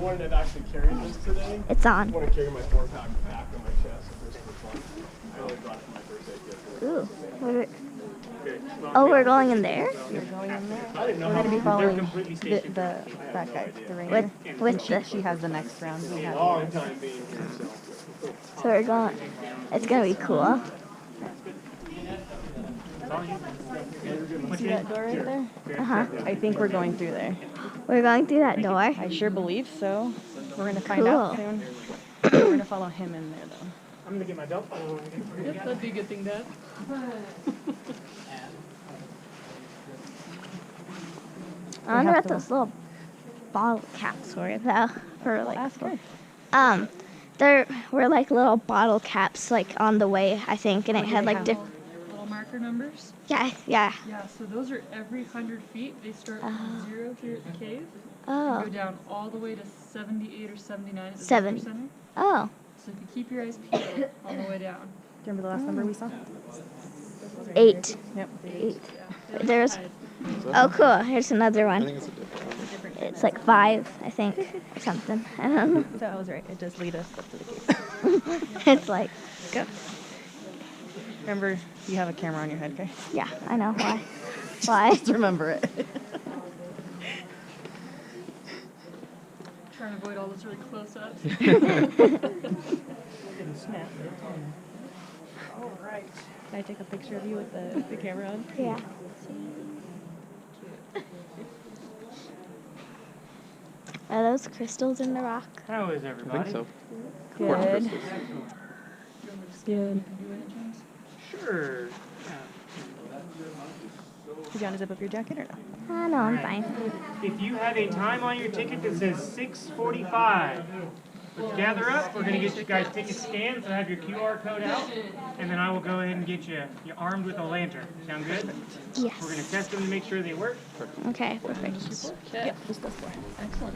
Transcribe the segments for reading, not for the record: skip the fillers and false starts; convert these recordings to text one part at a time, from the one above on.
wanted to actually carry this today. It's on. I want to carry my 4-pack back on my chest. If there's fun. I only brought it for my birthday gift. Ooh. Oh, we're going in there? You're going in there. I didn't know We're how going to be following that guy, the ranger. With She has the next round. We have long time being here. So we're going. It's gonna be cool. See that door right there? I think we're going through there. We're going through that door. I sure believe so. We're going to find out soon. We're going to follow him in there, though. I'm going to get my belt. Yep, that'd be a good thing, Dad. I wonder what those little bottle caps were, though. For like, Ask her. there were like little bottle caps, like on the way, I think, and it had like different. Little marker numbers? Yeah. Yeah, so those are every 100 feet. They start from 0 here at the cave. Oh. Go down all the way to 78 or 79 at the 70. center. Oh. So if you keep your eyes peeled all the way down. Do you remember the last number we saw? 8. Yep. 8. There's. Oh, cool. Here's another one. It's like 5, I think, or something. I don't know. So I was right. It does lead us up to the cave. It's like, Go. Remember, you have a camera on your head, okay? yeah, I know why. Why? Just remember it. Trying to avoid all those really close ups. Snap. All right. Can I take a picture of you with the camera on? Yeah. Are those crystals in the rock? How is I everybody? think so. Good. Good. Sure. Did you want to zip up your jacket or no? No, I'm fine. If you have a time on your ticket that says 6:45, let's gather up. We're going to get you guys ticket scanned, so have your QR code out, and then I will go ahead and get you armed with a lantern. Sound good? Yes. We're going to test them to make sure they work. Okay, perfect. Yep, just those four. Excellent.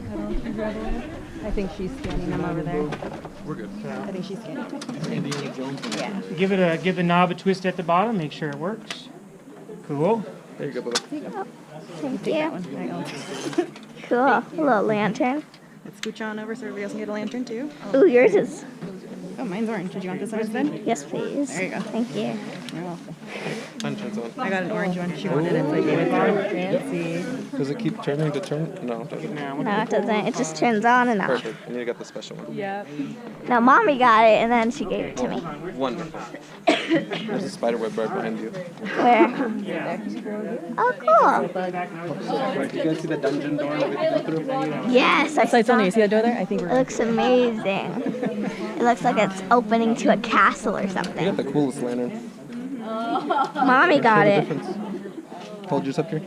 I think she's scanning them over there. We're good. I think she's scanning them. Indiana Jones. Yeah. Give the knob a twist at the bottom. Make sure it works. Cool. There you go, brother. Thank Take that you. one. There you go. Cool. A little lantern. Let's scooch on over so everybody else can get a lantern too. Ooh, yours is. Oh, mine's orange. Did you want this one instead? Yes, please. There you go. Thank you. You're welcome. Unturns on. I got an orange one. She wanted it, so I gave it to her. Fancy. Does it keep turning to turn? No, it doesn't. Now, No, it doesn't. It just turns on and off. Perfect. And you got the special one. Yep. No, Mommy got it, and then she gave it to me. Wonderful. There's a spider web right behind you. Where? Oh, cool. You guys see the dungeon door that we go through? Yes, I So it's saw. only, you see that door there? I think It we're looks amazing. It looks like it's opening to a castle or You got something. the coolest lantern. Mommy got Show the it. difference. Hold yours up here.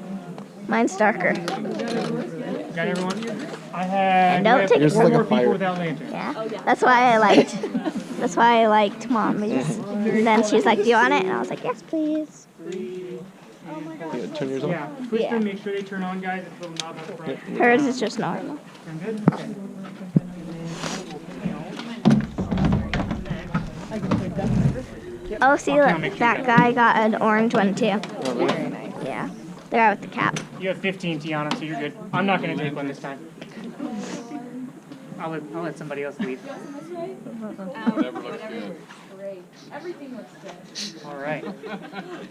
Mine's darker. got everyone? I have Don't take Yours is four like a more people fire. without lanterns. Yeah, that's why I liked. That's why I liked Mommy's. And then she's like, "Do you want it?" And I was like, "Yes, please." Yeah, turn yours on. Yeah, twist Yeah. them, make sure they turn on, guys. It's a little knob on the front. Hers is just normal. Sound good? Okay. Oh, see, look, that guy got an orange one too. Oh, really? very nice. Yeah, the guy with the cap. You have 15, Tiana, so you're good. I'm not going to take one this time. I'll let somebody else lead. Never looks good. Everything looks good. All right.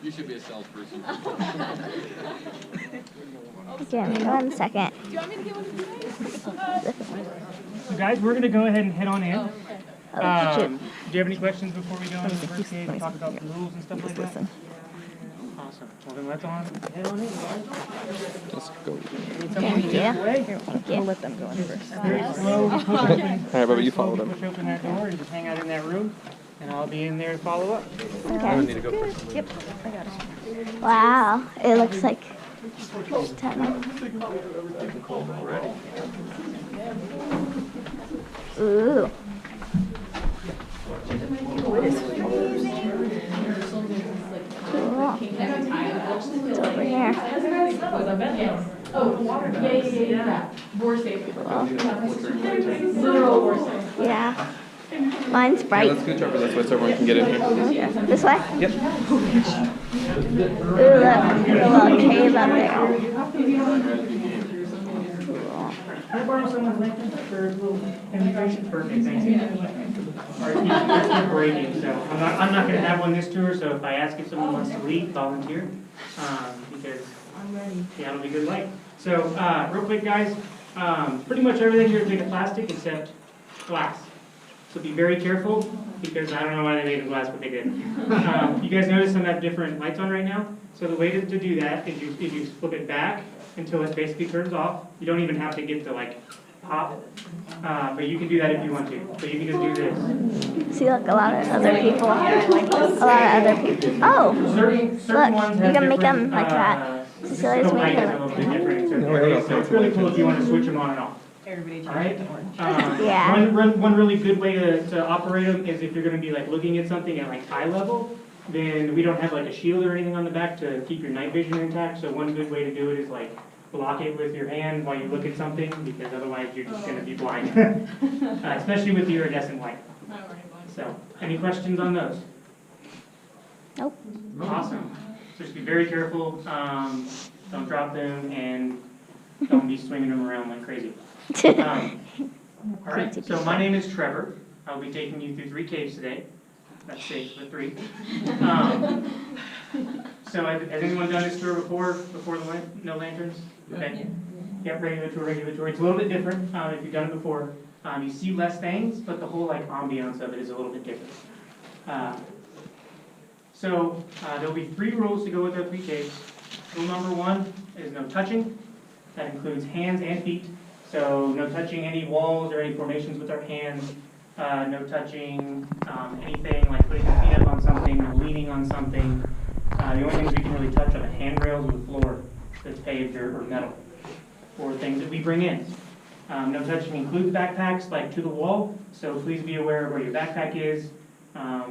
You should be a salesperson. Give me 1 second. Do you want me to get one of you So guys, we're going to go ahead and head on in. Oh, shoot. Do you have any questions before we go into the first cave and talk about the rules and stuff like that? Listen. Awesome. Well, then let's head on in, guys. Let's go. Need Thank someone to you. lead the way? We'll let them go in first. Very slow. Push open. All right, Bubba, you follow them. Push open that door. You just hang out in that room, and I'll be in there to follow up. I Okay. need to go first. Yep, I got it. Wow, it looks like. 10. Ooh. Cool. It's over here. Yeah. Mine's Yeah, bright. let's scooch over this way so everyone can get in here. This way? Yep. Ooh, look, a little cave up there. borrow someone's lantern for a little demonstration? Perfect, thank you. All right, you're breaking, so I'm not going to have one this tour, so if I ask if someone wants to leave, volunteer, because yeah, it'll be good light. So, real quick, guys, pretty much everything here is made of plastic except glass. So be very careful, because I don't know why they made the glass, but they did. You guys notice I'm have different lights on right now? So the way to do that is you flip it back until it basically turns off. You don't even have to get the like pop, but you can do that if you want to. So you can just do this. See, look, a lot of other people. A lot of other people. Oh, Certain look, ones you have can make them different, like that. Cecilia's the making light is a it. little bit different. So it's really cool if you want to switch them on and off. Everybody All right. Yeah. One really good way to operate them is if you're going to be like looking at something at like eye level, then we don't have like a shield or anything on the back to keep your night vision intact. So one good way to do it is like block it with your hand while you look at something, because otherwise you're just going to be blind, especially with the iridescent light. So, any questions on those? Nope. Awesome. So just be very careful. Don't drop them, and don't be swinging them around like crazy. All right. So my name is Trevor. I'll be taking you through 3 caves today. That's safe for 3. So has anyone done this tour before the no lanterns? Okay. Yep, regular tour. It's a little bit different if you've done it before. You see less things, but the whole like ambiance of it is a little bit different. So there'll be 3 rules to go with our 3 caves. Rule number 1 is no touching. That includes hands and feet. So no touching any walls or any formations with our hands. No touching anything like putting your feet up on something, no leaning on something. The only things we can really touch are the handrails or the floor that's paved or metal, or things that we bring in. No touching includes backpacks, like to the wall, so please be aware of where your backpack is.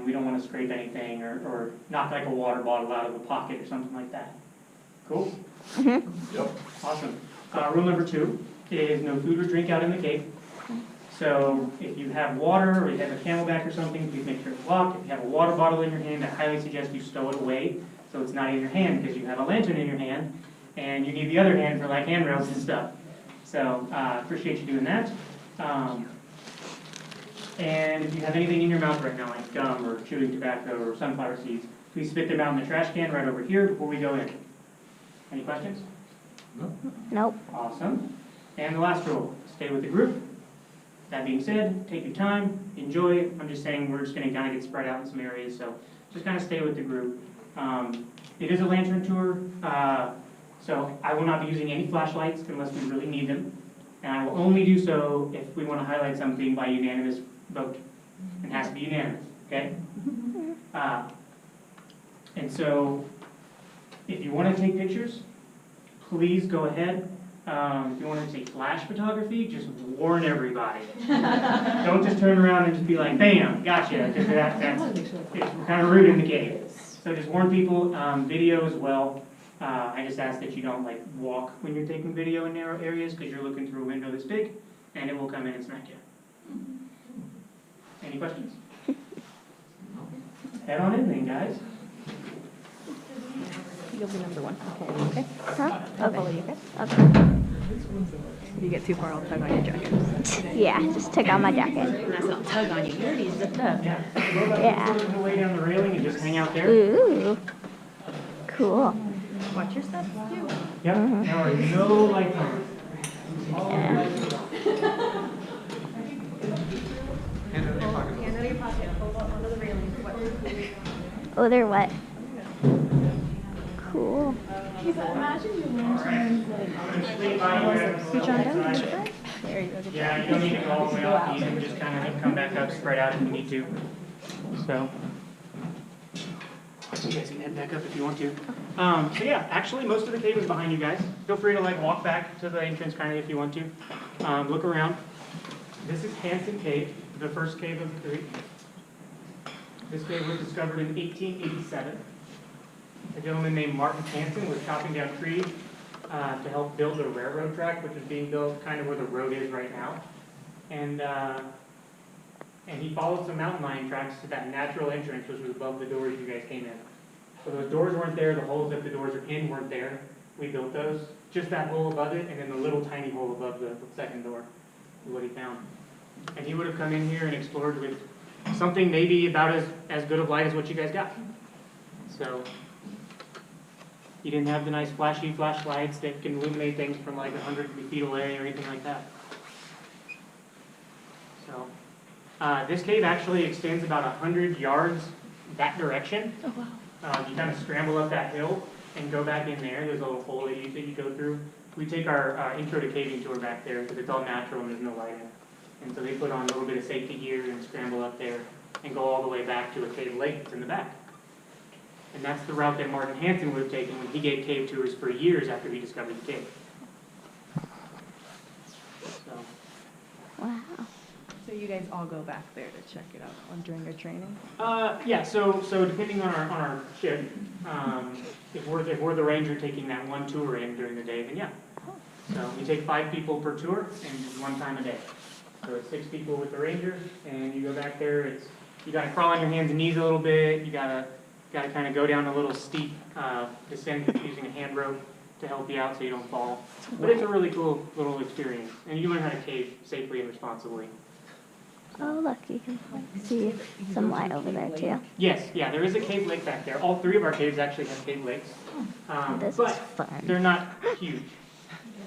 We don't want to scrape anything or knock like a water bottle out of a pocket or something like that. Cool? Mm-hmm. Yep. Awesome. Rule number 2 is no food or drink out in the cave. So if you have water or you have a camelback or something, please make sure it's locked. If you have a water bottle in your hand, I highly suggest you stow it away so it's not in your hand, because you have a lantern in your hand and you need the other hand for like handrails and stuff. So appreciate you doing that. And if you have anything in your mouth right now, like gum or chewing tobacco or sunflower seeds, please spit them out in the trash can right over here before we go in. Any questions? Nope. Awesome. And the last rule, stay with the group. That being said, take your time, enjoy it. I'm just saying we're just going to kind of get spread out in some areas, so just kind of stay with the group. It is a lantern tour, so I will not be using any flashlights unless we really need them. And I will only do so if we want to highlight something by unanimous vote. It has to be unanimous, okay? And so, if you want to take pictures, please go ahead. If you want to take flash photography, just warn everybody. Don't just turn around and just be like, bam, gotcha, because it's kind of rude in the cave. So just warn people, video as well. I just ask that you don't like walk when you're taking video in narrow areas, because you're looking through a window this big, and it will come in and smack you. Any questions? Head on in then, guys. You'll be number 1. Okay. Huh? I'll follow you, okay? Okay. If you get too far, I'll tug on your jacket. Yeah, just took out my jacket. And I said, I'll tug on you. You already zipped up. Yeah. Yeah. Go the way down the railing and just hang out there. Ooh. Cool. Watch your steps, too. Yep. There are no lights on. Yeah. Hand out of your pocket. Hold on onto the railing. Oh, they're wet. Cool. Imagine your lanterns like Switch on down. There you go. Good Yeah, job. you don't need to go all the way up. You can just kind of come back up, spread out if you need to. So, you guys can head back up if you want to. So yeah, actually most of the cave is behind you guys. Feel free to like walk back to the entrance kind of if you want to. Look around. This is Hansen Cave, the first cave of the 3. This cave was discovered in 1887. A gentleman named Martin Hansen was chopping down trees to help build a railroad track, which is being built kind of where the road is right now. And he followed some mountain lion tracks to that natural entrance, which was above the doors you guys came in. So those doors weren't there, the holes that the doors are in weren't there. we built those. Just that hole above it, and then the little tiny hole above the second door is what he found. And he would have come in here and explored with something maybe about as good of light as what you guys got. So he didn't have the nice flashy flashlights that can illuminate things from like 100 feet away or anything like that. So this cave actually extends about 100 yards that direction. Oh, wow. You kind of scramble up that hill and go back in there. There's a little hole that you go through. We take our intro to caving tour back there because it's all natural and there's no lighting. And so they put on a little bit of safety gear and scramble up there and go all the way back to a cave lake that's in the back. And that's the route that Martin Hansen would have taken when he gave cave tours for years after he discovered the cave. So. Wow. So you guys all go back there to check it out during your training? Yeah. So depending on our shift, if we're the ranger taking that one tour in during the day, then yeah. So we take 5 people per tour and just 1 time a day. So it's 6 people with the ranger, and you go back there. You got to crawl on your hands and knees a little bit. You got to kind of go down a little steep descent using a hand rope to help you out so you don't fall. But it's a really cool little experience, and you learn how to cave safely and responsibly. Oh, look, you can see some light over there too. Yes, yeah, there is a cave lake back there. All 3 of our caves actually have cave lakes, This is but fun. they're not huge.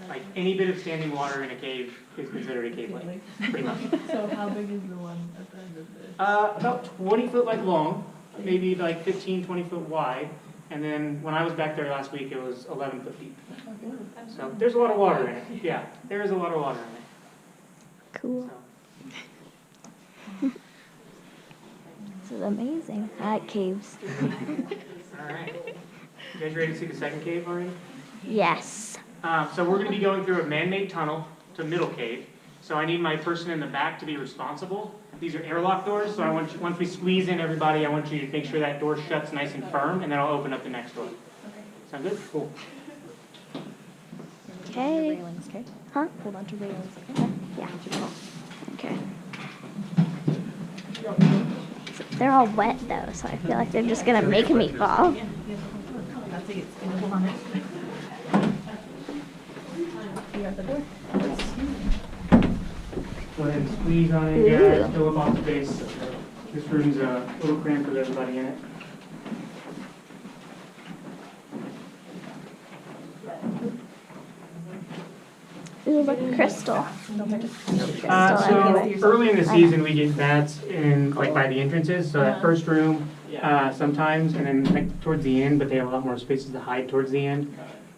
Like any bit of standing water in a cave is considered a cave lake, pretty much. So how big is the one at the end of this? About 20 foot like long, maybe like 15, 20 foot wide. And then when I was back there last week, it was 11 foot deep. So there's a lot of water in it. Yeah, there is a lot of water in it. Cool. So. This is amazing. I like caves. All right. You guys ready to see the second cave already? Yes. So we're going to be going through a man-made tunnel to middle cave. So I need my person in the back to be responsible. These are airlock doors, so I want you, once we squeeze in everybody, I want you to make sure that door shuts nice and firm, and then I'll open up the next door. Sound good? Cool. Okay. Railings, okay? Huh? Hold on to railings, okay? Yeah. Okay. They're all wet though, so I feel like they're just gonna make me fall. That's it. Hold on. You got the door? Go ahead and squeeze on it, guys. Fill up all the space. This room's a little cramped with everybody in it. Ooh, look, crystal. So early in the season, we get bats in like by the entrances. So that first room, sometimes, and then like towards the end. But they have a lot more spaces to hide towards the end.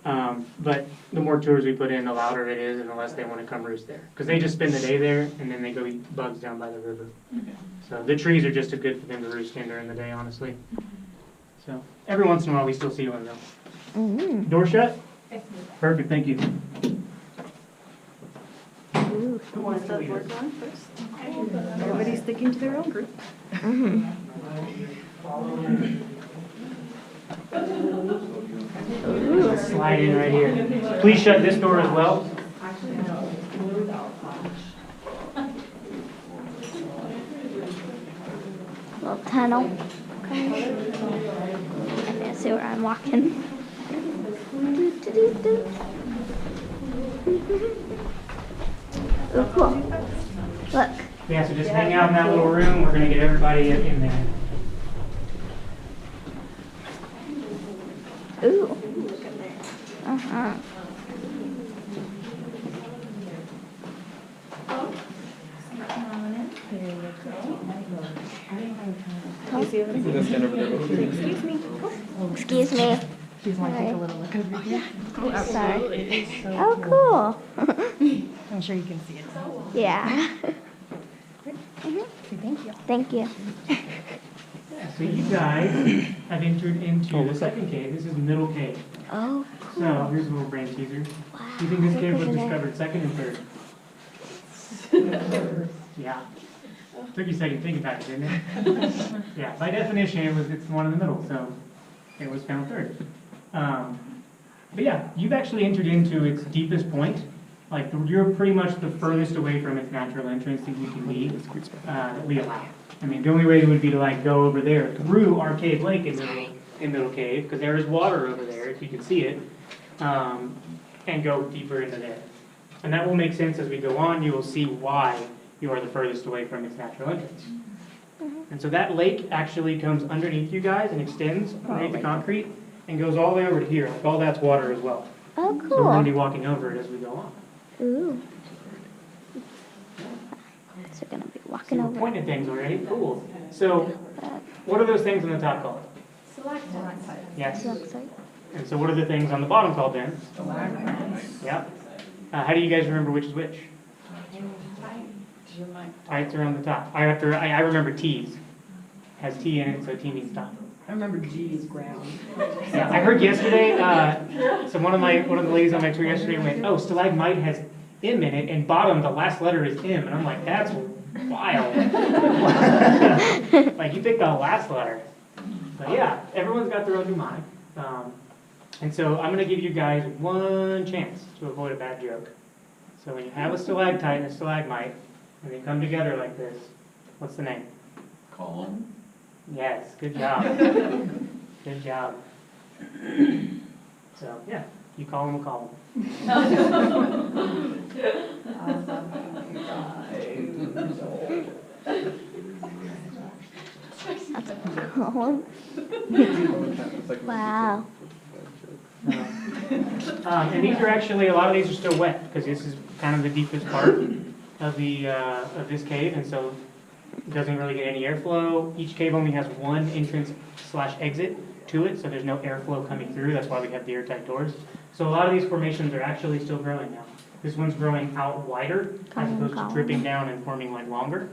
But the more tours we put in, the louder it is, and the less they want to come roost there. Because they just spend the day there, and then they go eat bugs down by the river. So the trees are just too good for them to roost in during the day, honestly. So every once in a while, we still see one though. Mm-hmm. Door shut? Perfect, thank you. Ooh. Want the work on first? Everybody's sticking to their own group. Mm-hmm. Slide in right here. Please shut this door as well. Little tunnel. Okay. I can't see where I'm walking. Oh, cool. Look. Yeah, so just hang out in that little room. We're going to get everybody in there. Ooh. Uh-huh. Stand over there real quick. Excuse me. Excuse me. She's want to take a little look over here. Oh, sorry. Oh, cool. I'm sure you can see it. Yeah. Thank you. Thank you. So you guys have entered into the second cave. This is middle cave. Oh, So here's a little brain teaser. wow. Do you think this cave was Look over there. discovered second and third? Yeah. Took you a second to think about it, didn't it? Yeah, by definition, it's the one in the middle, so it was found third. But yeah, you've actually entered into its deepest point. Like, you're pretty much the furthest away from its natural entrance that you can be, that we allow. I mean, the only way would be to like go over there through our cave lake in middle cave, because there is water over there, if you can see it. and go deeper into there. And that will make sense as we go on. You will see why you are the furthest away from its natural entrance. And so that lake actually comes underneath you guys and extends underneath the concrete and goes all the way over to here. Like all that's water as well. Oh, So we're going to cool. be walking over it as we go on. Ooh. So we're gonna be So walking we're over. pointing at things already. Cool. So what are those things on the top called? Yes. Outside. And so what are the things on the bottom called then? Yeah. How do you guys remember which is which? Tights are on the top. I remember T's. Has T in it, so T means top. I remember G's ground. Yeah, I heard yesterday, so one of the ladies on my tour yesterday went, oh, stalagmite has M in it, and bottom, the last letter is M. And I'm like, that's wild. Like, you picked the last letter. But yeah, everyone's got their own mnemonic. And so I'm going to give you guys one chance to avoid a bad joke. So when you have a stalactite and a stalagmite, and they come together like this, what's the name? Column. Yes, good job. Good job. So, yeah, you call them a column. That's cool. Wow. And these are actually, a lot of these are still wet, because this is kind of the deepest part of this cave, and so it doesn't really get any airflow. Each cave only has one entrance/exit to it, so there's no airflow coming through. That's why we have the airtight doors. So a lot of these formations are actually still growing now. This one's growing out wider, as opposed to dripping down and forming like longer.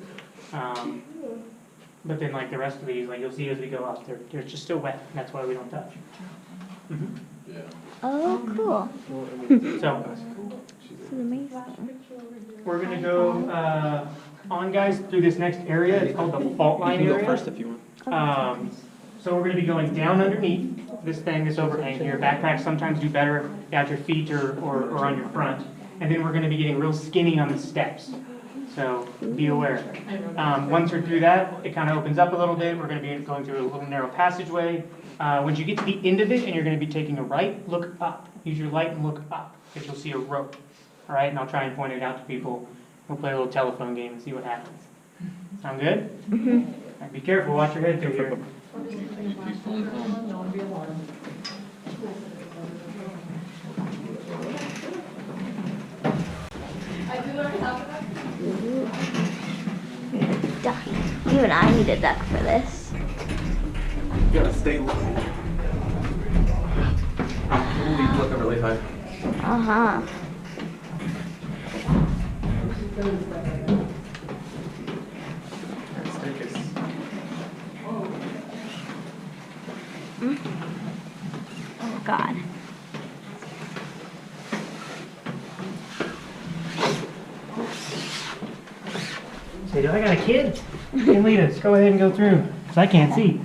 But then like the rest of these, like you'll see as we go up, they're just still wet. That's why we don't touch. Yeah. Oh, cool. So This is amazing. we're gonna go on, guys, through this next area. It's called the fault You line can go area. first if you want. So we're going to be going down underneath this thing, this overhang here. Backpacks sometimes do better at your feet or on your front. And then we're going to be getting real skinny on the steps. So be aware. Once we're through that, it kind of opens up a little bit. We're going to be going through a little narrow passageway. Once you get to the end of it and you're going to be taking a right, look up. Use your light and look up, because you'll see a rope. All right, and I'll try and point it out to people. We'll play a little telephone game and see what happens. Sound good? All right, be careful. Watch your head through here. Duck. Even I need a duck for this. You gotta stay low. Leave looking really high. Uh-huh. Oh, God. Say, do I got a kid? You can lead us. Go ahead and go through, because I can't see.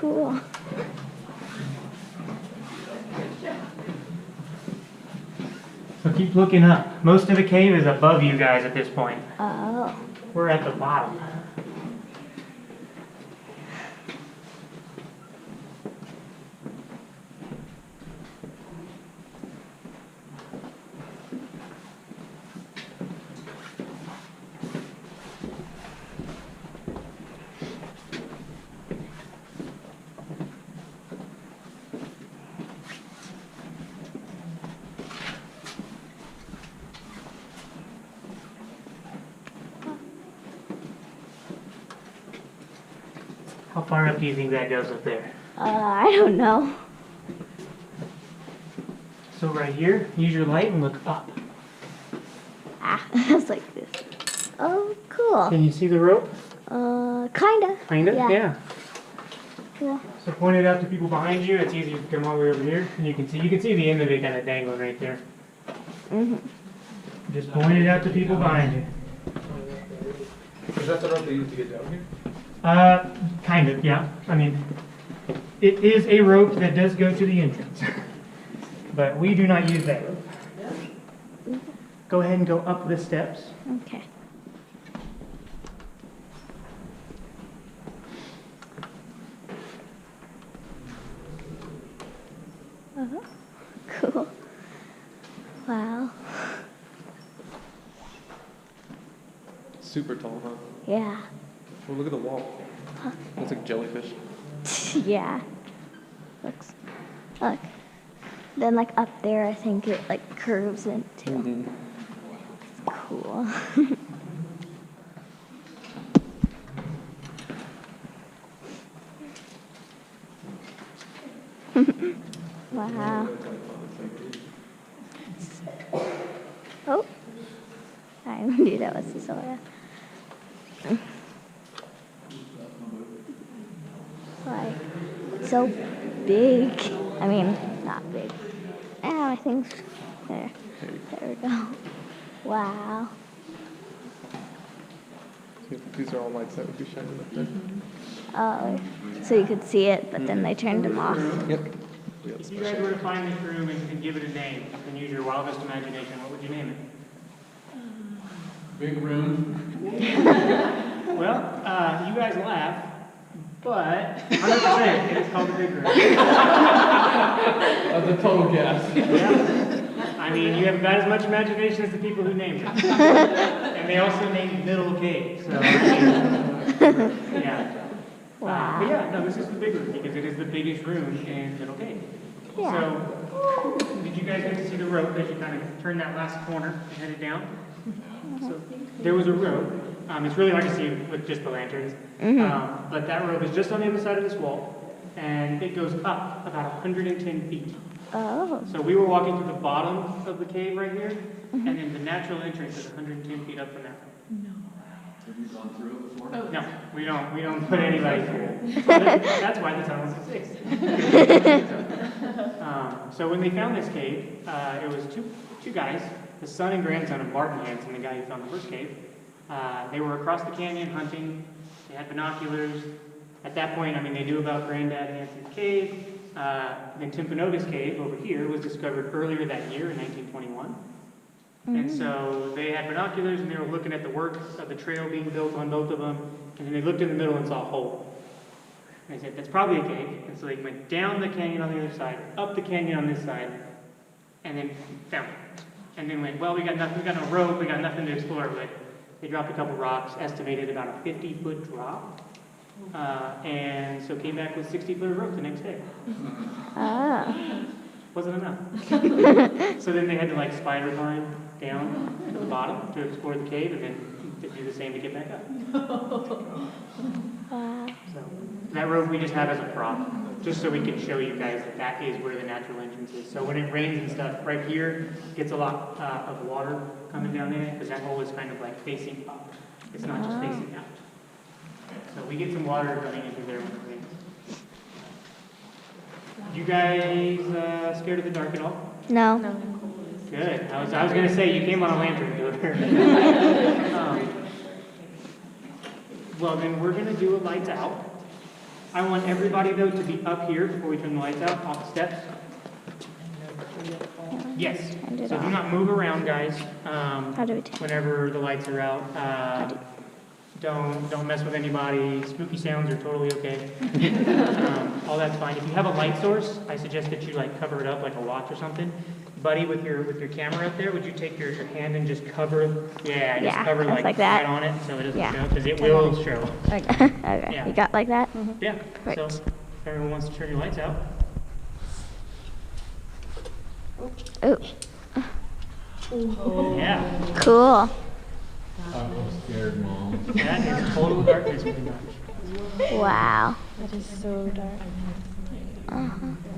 Cool. So keep looking up. Most of the cave is above you guys at this point. Oh. We're at the bottom. How far up do you think that goes up there? I don't know. So right here, use your light and look up. Ah, it's like this. Oh, cool. Can you see the rope? Kinda. Kinda? Yeah. Cool. So point it out to people behind you. It's easy to come all the way over here, and you can see the end of it kind of dangling right there. Just point it out to people behind you. Is that the rope they used to get down here? Kind of, yeah. I mean, it is a rope that does go to the entrance, but we do not use that rope. Go ahead and go up the steps. Okay. Cool. Wow. Super tall, huh? Yeah. Well, look at the wall. Looks like jellyfish. Yeah. Looks. Look. Then like up there, I think it like curves into. Mm-hmm. Cool. Wow. Oh. I knew that was the soda. Like, so big. I mean, not big. Oh, I think there. There we go. Wow. These are all lights that would be shining up there. Oh, so you could see it, but then they turned them off. Yep. If you guys were to find this room and you could give it a name, you can use your wildest imagination, what would you name it? Big room. Well, you guys laugh, but 100% it is called the big room. That's a total guess. Yeah. I mean, you have about as much imagination as the people who named it. And they also named Middle Cave, so yeah. Wow. But yeah, no, this is the big room because it is the biggest room in Middle Cave. Yeah. So, did you guys get to see the rope as you kind of turned that last corner and headed down? So, there was a rope. It's really hard to see with just the lanterns. But that rope is just on the other side of this wall, and it goes up about 110 feet. Oh. So we were walking to the bottom of the cave right here, and then the natural entrance is 110 feet up from that. Have you gone through it before? No, we don't put anybody through it. That's why the tunnels exist. So when they found this cave, it was two guys, the son and grandson of Martin Hansen, the guy who found the first cave. They were across the canyon hunting. They had binoculars. At that point, I mean, they knew about Granddad Hansen's cave. Then Timpanogas cave over here was discovered earlier that year in 1921. And so they had binoculars and they were looking at the work of the trail being built on both of them. And then they looked in the middle and saw a hole. And they said, that's probably a cave. And so they went down the canyon on the other side, up the canyon on this side, and then found it. And then went, well, we got nothing, we got no rope, we got nothing to explore. But they dropped a couple rocks, estimated about a 50-foot drop. And so came back with 60-foot rope the next day. Ah. Wasn't enough. So then they had to like spider climb down to the bottom to explore the cave and then do the same to get back up. Wow. So that rope we just have as a prop, just so we can show you guys that that is where the natural entrance is. So when it rains and stuff, right here gets a lot of water coming down in it because that hole is kind of like facing up. It's not just facing out. So we get some water running into there when it rains. You guys scared of the dark at all? No. Good. I was going to say, you came on a lantern to it. Well, then we're going to do a lights out. I want everybody, though, to be up here before we turn the lights out, off the steps. Yes. So do not move around, guys, How do we take whenever the lights are out. Don't mess with anybody. Spooky sounds are totally okay. All that's fine. If you have a light source, I suggest that you like cover it up like a watch or something. Buddy, with your camera up there, would you take your hand and just cover? Yeah, just cover like that right on it so it doesn't show because it will show. Okay. Yeah. You got like that? Yeah. Right. So if everyone wants to turn your lights out. Ooh. Yeah. Cool. I'm scared, Mom. That is total darkness pretty much. Wow. That is so dark.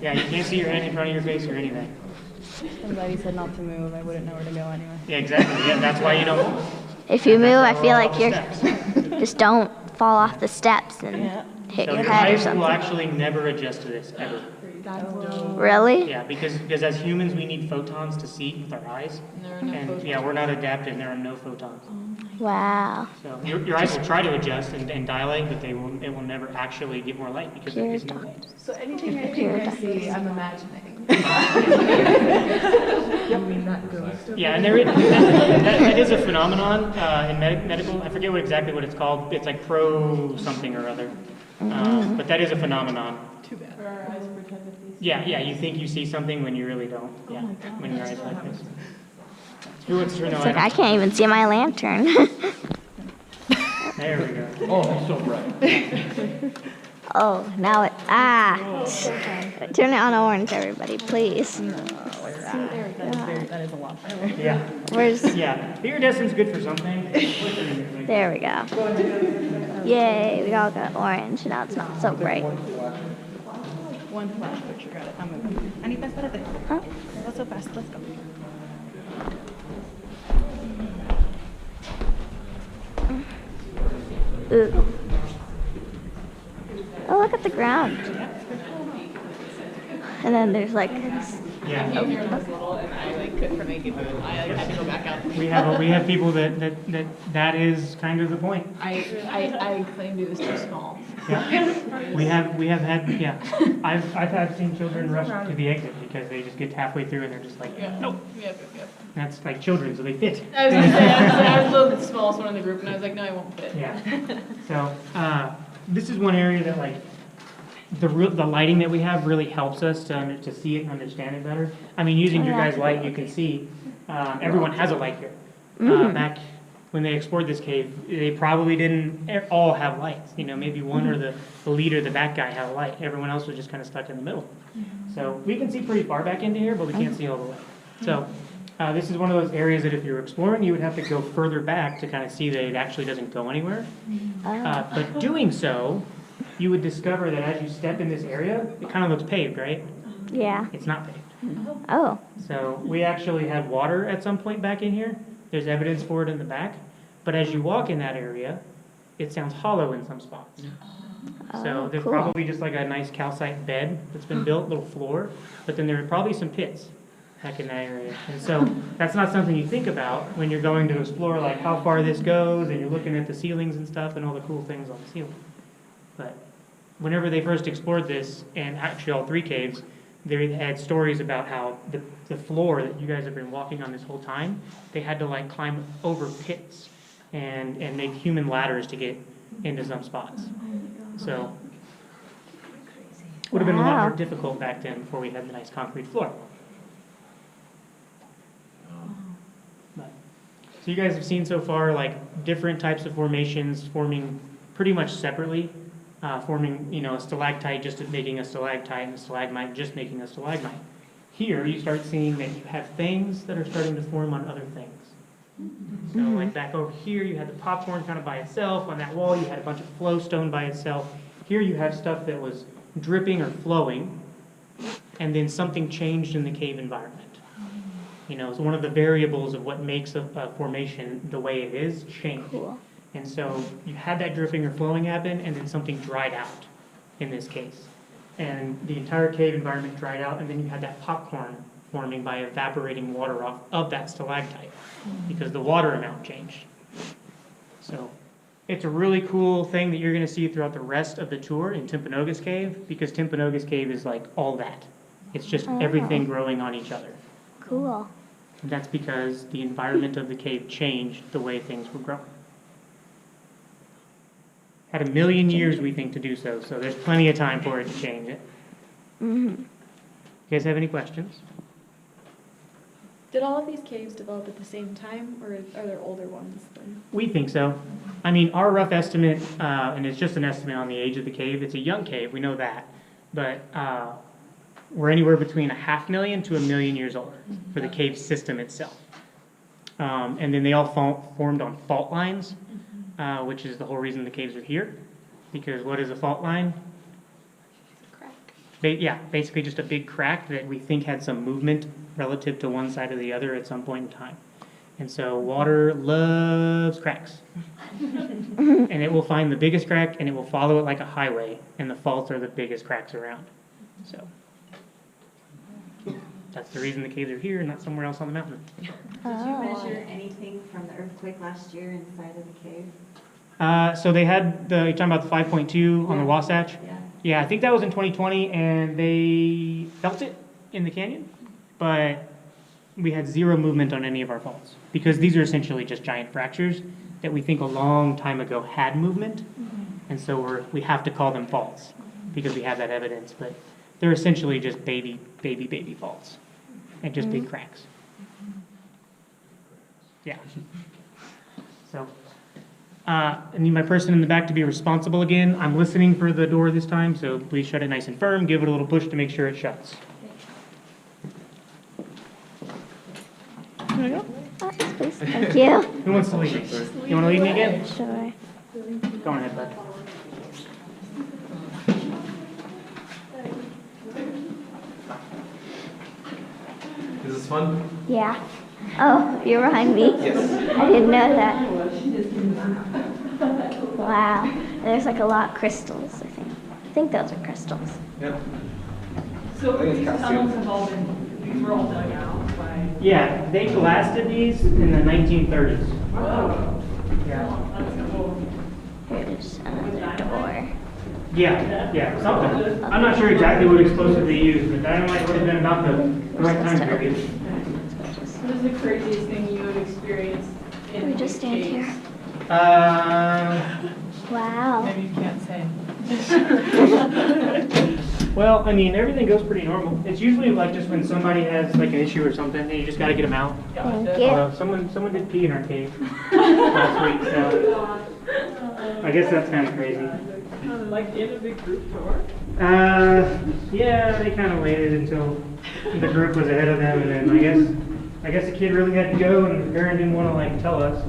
Yeah, you can't see your hand in front of your face or anything. I'm glad you said not to move. I wouldn't know where to go anyway. Yeah, exactly. Yeah, that's why you don't. If you move, I feel like you're Steps. just don't fall off the steps and hit So your your head or eyes will something. actually never adjust to this ever. Really? Yeah, because as humans we need photons to see with our eyes, and yeah, we're not adapted. There are no photons. Wow. So your eyes will try to adjust and dilate, but it will never actually get more light because there is no light. So anything I see, I'm imagining. Yeah, and that is a phenomenon in medical. I forget exactly what it's called. It's like pro something or other. But that is a phenomenon. too bad. Are our eyes protected these? Yeah, you think you see something when you really don't. Yeah, when your eyes like this. Who wants to turn the It's light like I on? can't even see my lantern. There we go. Oh, it's so bright. Oh, now it, turn it on orange, everybody, please. That is a lot better. Yeah. Where's, Yeah, iridescent's good for something. there we go. Yay, we all got orange, now it's not so bright. One flash picture, got it. I'm moving. I need that better. Huh? Go so fast, let's go. Ooh. Oh, look at the ground. And then there's like, Yeah. Came here when I was little and I like couldn't make it, but I had to go back out. We have people that is kind of the point. I claimed it was too small. Yeah. We have had, yeah. I've had seen children rush to the exit because they just get halfway through and they're just like, Yeah. nope. Yep. That's like children, so they fit. I was gonna say, I was a little bit the smallest one in the group and I was like, no, I won't fit. Yeah. So this is one area that like the lighting that we have really helps us to see it and understand it better. I mean, using your guys' light, you can see everyone has a light here. Back when they explored this cave, they probably didn't all have lights. You know, maybe one or the leader, the back guy, had a light. Everyone else was just kind of stuck in the middle. So we can see pretty far back into here, but we can't see all the way. So this is one of those areas that if you're exploring, you would have to go further back to kind of see that it actually doesn't go anywhere. But doing so, you would discover that as you step in this area, it kind of looks paved, right? yeah. It's not paved. Oh, So we actually had water at some point back in here. There's evidence for it in the back. But as you walk in that area, it sounds hollow in some spots. So there's cool. probably just like a nice calcite bed that's been built, little floor, but then there are probably some pits back in that area. And so that's not something you think about when you're going to explore like how far this goes and you're looking at the ceilings and stuff and all the cool things on the ceiling. But whenever they first explored this, and actually all three caves, they had stories about how the floor that you guys have been walking on this whole time, they had to like climb over pits and make human ladders to get into some spots. So would have been a lot Wow. more difficult back then before we had the nice concrete floor. But, so you guys have seen so far like different types of formations forming pretty much separately. Forming, you know, a stalactite just making a stalactite and a stalagmite just making a stalagmite. Here, you start seeing that you have things that are starting to form on other things. So, like back over here, you had the popcorn kind of by itself. On that wall, you had a bunch of flow stone by itself. Here, you have stuff that was dripping or flowing, and then something changed in the cave environment. You know, it's one of the variables of what makes a formation the way it is changed. cool. And so you had that dripping or flowing happen, and then something dried out in this case. And the entire cave environment dried out, and then you had that popcorn forming by evaporating water off of that stalactite because the water amount changed. So it's a really cool thing that you're going to see throughout the rest of the tour in Timpanogas Cave, because Timpanogas Cave is like all that. It's just everything growing on each other. Cool. And that's because the environment of the cave changed the way things were growing. Had 1 million years, we think, to do so, so there's plenty of time for it to change it. You guys have any questions? Did all of these caves develop at the same time, or are there older ones then? We think so. I mean, our rough estimate, and it's just an estimate on the age of the cave, it's a young cave, we know that, but we're anywhere between 500,000 to 1 million years old for the cave system itself. And then they all formed on fault lines, which is the whole reason the caves are here. Because what is a fault line? Yeah, basically just a big crack that we think had some movement relative to one side or the other at some point in time. And so water loves cracks. And it will find the biggest crack and it will follow it like a highway, and the faults are the biggest cracks around. So that's the reason the caves are here and not somewhere else on the mountain. Did you measure anything from the earthquake last year inside of the cave? So they had you're talking about the 5.2 on the Wasatch? Yeah. Yeah, I think that was in 2020, and they felt it in the canyon, but we had zero movement on any of our faults, because these are essentially just giant fractures that we think a long time ago had movement, and so we have to call them faults. because we have that evidence, but they're essentially just baby faults and just big cracks. Yeah. So, I need my person in the back to be responsible again. I'm listening for the door this time, so please shut it nice and firm. Give it a little push to make sure it shuts. Please. Thank you. Who wants to lead me? You want to lead me again? Sure. Go on ahead, bud. Is this fun? Yeah. Oh, you're behind me? Yes. I didn't know that. Wow. There's like a lot of crystals, I think. I think those are crystals. Yep. So I think it's these calcium. tunnels have all been, these were all dug out by, Yeah, they blasted these in the 1930s. whoa, Yeah. that's cool. Here's another door. Yeah, something. I'm not sure exactly what explosive they used, but that might would have been about the right time period. What is the craziest thing you have experienced in Can we just stand these here? caves? Wow. Maybe you can't say. Well, I mean, everything goes pretty normal. It's usually like just when somebody has like an issue or something, and you just got to get them out. Thank you. Someone did pee in our cave last week, so I guess that's kind of crazy. Like in a big group tour? Yeah, they kind of waited until the group was ahead of them, and then I guess the kid really had to go, and the parent didn't want to like tell us.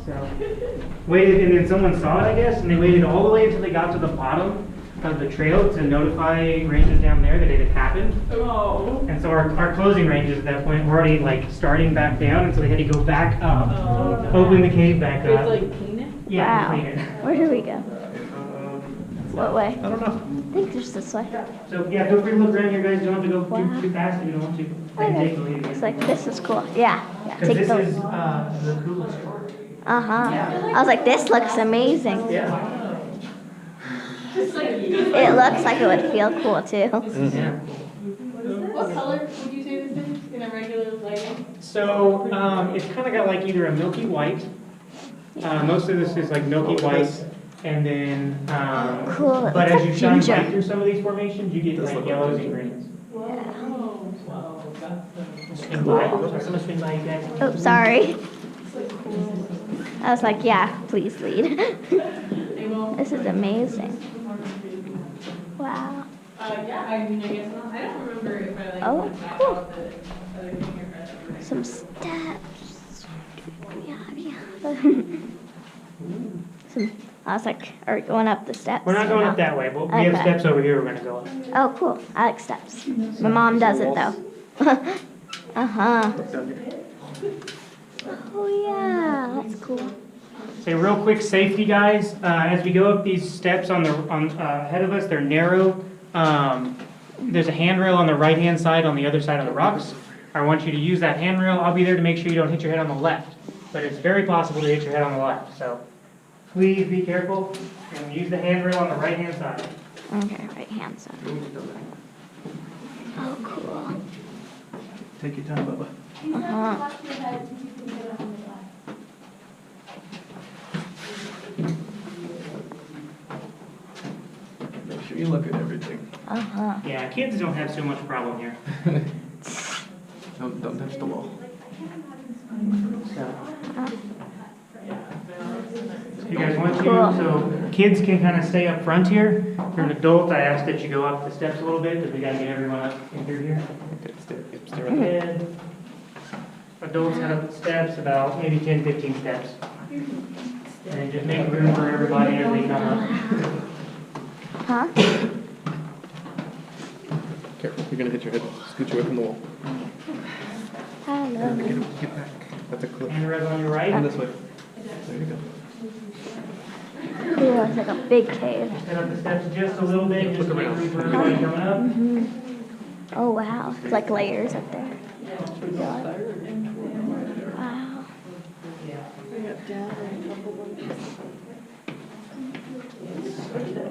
So waited, and then someone saw it, I guess, and they waited all the way until they got to the bottom of the trail to notify rangers down there that it had happened. Oh. And so our closing rangers at that point were already like starting back down, and so they had to go back up, open the cave back It's up. like clean it? Yeah, Wow. clean it. Where do we go? What way? I don't know. I think there's this way. So yeah, feel free to look around here, guys. You don't have to go Wow. too fast if you don't want to. I can take the lead again. It's like, this is cool. Yeah. Because Take this the. is the coolest part. Uh-huh. I was like, this looks amazing. Yeah. It looks like it would feel cool too. Yeah. What color would you say this is in a regular lighting? So it's kind of got like either a milky white. Most of this is like milky white, and then. Cool. But It's as you like shine ginger. light through some of these formations, you get like yellows and greens. Swing by. Someone swing by, you guys. Oh, sorry. I was like, yeah, please lead. This is amazing. Wow. Yeah, I mean, I guess not. I don't remember if I like Oh, went back cool. out the other thing or if I Some steps. Yeah. I was like, are we going up the steps? We're not going up that way, but we have Okay. steps over here we're going to go up. Oh, cool. I like steps. My mom doesn't though. Uh-huh. Oh yeah, that's cool. Say real quick, safety guys. As we go up these steps on ahead of us, they're narrow. There's a handrail on the right-hand side on the other side of the rocks. I want you to use that handrail. I'll be there to make sure you don't hit your head on the left, but it's very possible to hit your head on the left. So please be careful and use the handrail on the right-hand side. Okay, right hand side. Oh, cool. Take your time, Bubba. Uh-huh. Make sure you look at everything. Uh-huh. Yeah, kids don't have so much problem here. Don't touch the wall. So. You guys want to, Cool. so kids can kind of stay up front here. For an adult, I ask that you go up the steps a little bit because we got to get everyone up in through here. Okay, stay right there. And adults head up the steps about maybe 10, 15 steps. And then just make room for everybody as they come up. Huh? Careful, you're gonna hit your head. Scoot you away from the wall. Hello. Get back. That's a clip. Hand rest on your right. This way. There you go. Cool, it's like a big cave. Head up the steps just a little bit, just to make room for everybody coming up. Oh wow, it's like layers up there. Wow.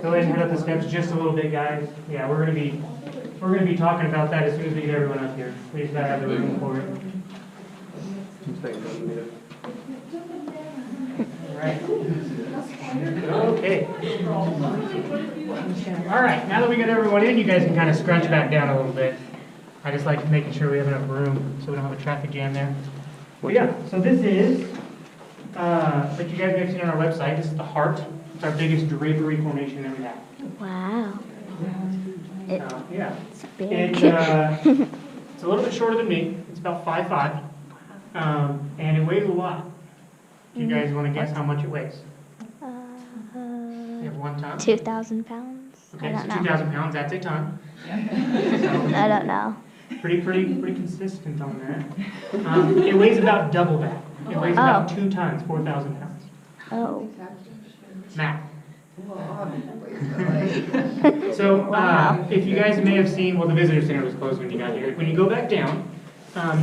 Go ahead and head up the steps just a little bit, guys. Yeah, we're gonna be talking about that as soon as we get everyone up here. We just gotta have the room for it. I'm staying down. All right. Okay. All right, now that we got everyone in, you guys can kind of scrunch back down a little bit. I just like making sure we have enough room so we don't have a traffic jam there. But yeah, so this is, like you guys may have seen on our website, this is the heart. It's our biggest drapery formation that we have. Wow. Yeah. It's big. It's a little bit shorter than me. It's about 5'5", and it weighs a lot. Do you guys want to guess how much it weighs? You have 1 ton? 2,000 pounds. Okay, I so don't know. 2,000 pounds, that's a ton. I don't know. Pretty consistent on that. It weighs about double that. It weighs about 2 tons, 4,000 pounds. Oh. Math. So, if you guys may have seen, well, the visitor center was closed when you got here. When you go back down,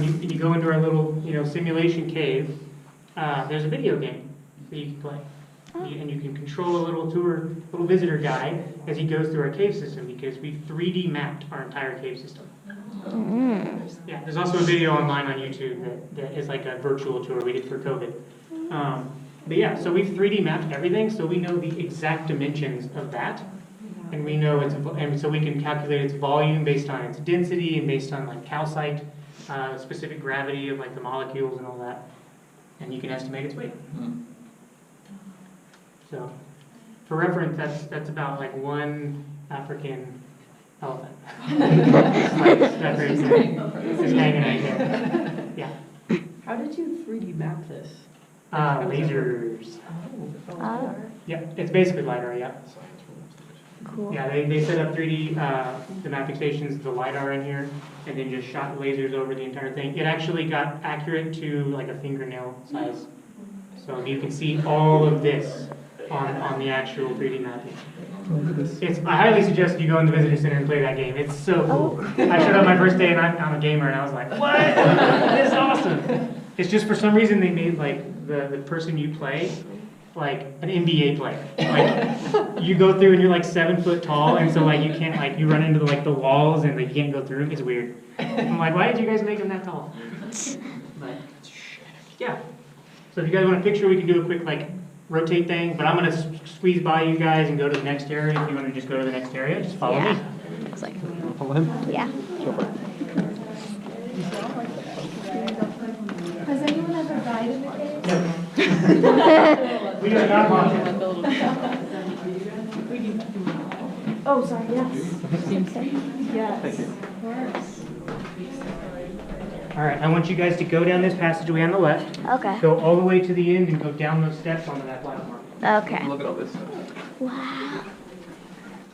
you go into our little, simulation cave. There's a video game that you can play. And you can control a little little visitor guide as he goes through our cave system because we 3D mapped our entire cave system. Yeah, there's also a video online on YouTube that is like a virtual tour we did for COVID. But yeah, so we've 3D mapped everything, so we know the exact dimensions of that, and we know and so we can calculate its volume based on its density and based on like calcite, specific gravity of like the molecules and all that, and you can estimate its weight. So, for reference, that's about like 1 African elephant. That's very good. Just hanging out here. Yeah. How did you 3D map this? Lasers. Oh, Yeah, it's basically LiDAR, yeah. cool. Yeah, they set up 3D, the mapping stations, the LiDAR in here, and then just shot lasers over the entire thing. It actually got accurate to like a fingernail size. So you can see all of this on the actual 3D mapping. I highly suggest you go in the visitor center and play that game. It's so cool. I showed up my first day and I'm a gamer and I was like, what? This is awesome. It's just for some reason they made like the person you play like an NBA player. Like you go through and you're like 7 foot tall and so like you can't like you run into the walls and like you can't go through. It's weird. I'm like, why did you guys make them that tall? But yeah. So if you guys want a picture, we can do a quick like rotate thing, but I'm going to squeeze by you guys and go to the next area. If you want to just go to the next area, just follow me. Looks like. Follow him? Yeah. Go for it. Has anyone ever died in the cave? We are not watching. Oh, sorry, yes. Thank you. All right, I want you guys to go down this passageway on the left, Okay. go all the way to the end, and go down those steps onto that platform. Okay. Look at all this. Wow.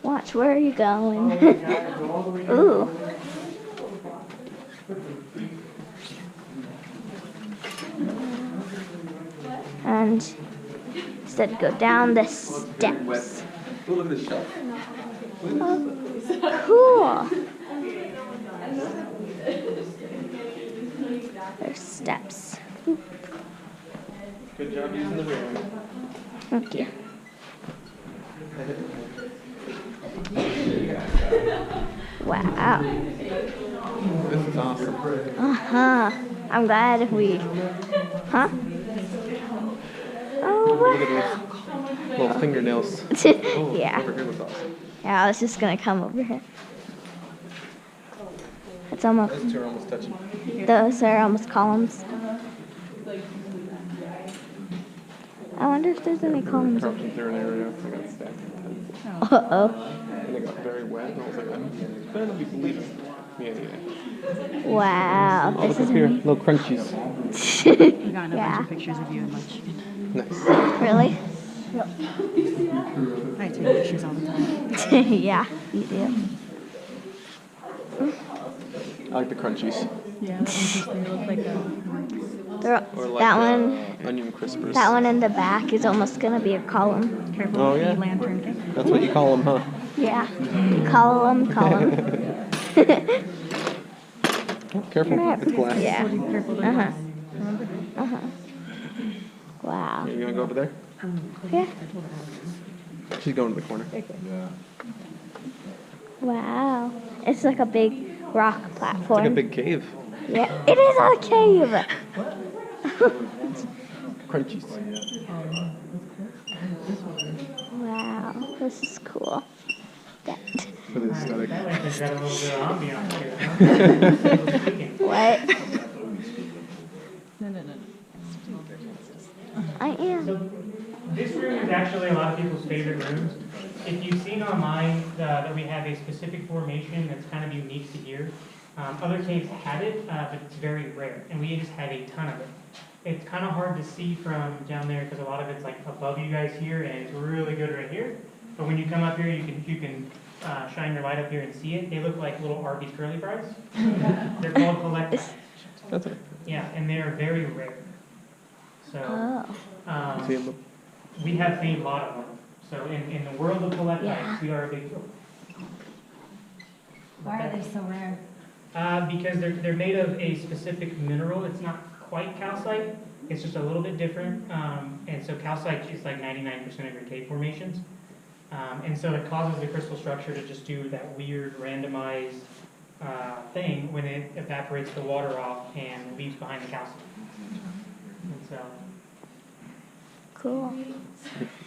Watch, where are you going? Go all the way down. Ooh. And instead go down the steps. Oh, look at this shelf. Oh, cool. There's steps. Good job using the room. Thank you. Wow. This is awesome. Uh-huh. I'm glad we... Huh? Oh, Look at wow. those little fingernails. Oh, Yeah. over here looks awesome. Yeah, I was just gonna come over here. It's almost... Those two are almost touching. Those are almost columns. I wonder if there's any columns. Crouching through an area. I got stabbed. Uh-oh. And they got very wet. And I was like, I better not be bleeding. Yeah. Wow. Oh, This look is up here. Little crunchies. We got a bunch Yeah. of pictures of you and lunch. Nice. Really? I take pictures all the time. Yeah, you do. I like the crunchies. Yeah, that's interesting. They look like a... Or like That one, onion crispers. that one in the back is almost gonna be a column. Careful Oh, with yeah? the lantern. That's what you call them, huh? Yeah, column. Careful, it's glass. Yeah. Careful with the Uh-huh. glass. Wow. You gonna go over there? Yeah. She's going to the corner. Wow. It's like a big rock platform. Like a big cave. Yeah, it is a cave. Crunchies. Wow, this is cool. That. For the aesthetic. That like has got a little bit of ambiance to it, huh? What? No. I am. So this room is actually a lot of people's favorite rooms. If you've seen online that we have a specific formation that's kind of unique to here, other caves have it, but it's very rare, and we just have a ton of it. It's kind of hard to see from down there because a lot of it's like above you guys here, and it's really good right here. But when you come up here, you can shine your light up here and see it. They look like little Arby's curly fries. They're called collectiles. Yeah, and they are very rare. So we have made a lot of them. So in the world of collectiles, we are a big deal. Why are they so rare? Because they're made of a specific mineral. It's not quite calcite. It's just a little bit different. And so calcite is like 99% of your cave formations. And so it causes the crystal structure to just do that weird randomized thing when it evaporates the water off and leaves behind the calcite. And so. Cool.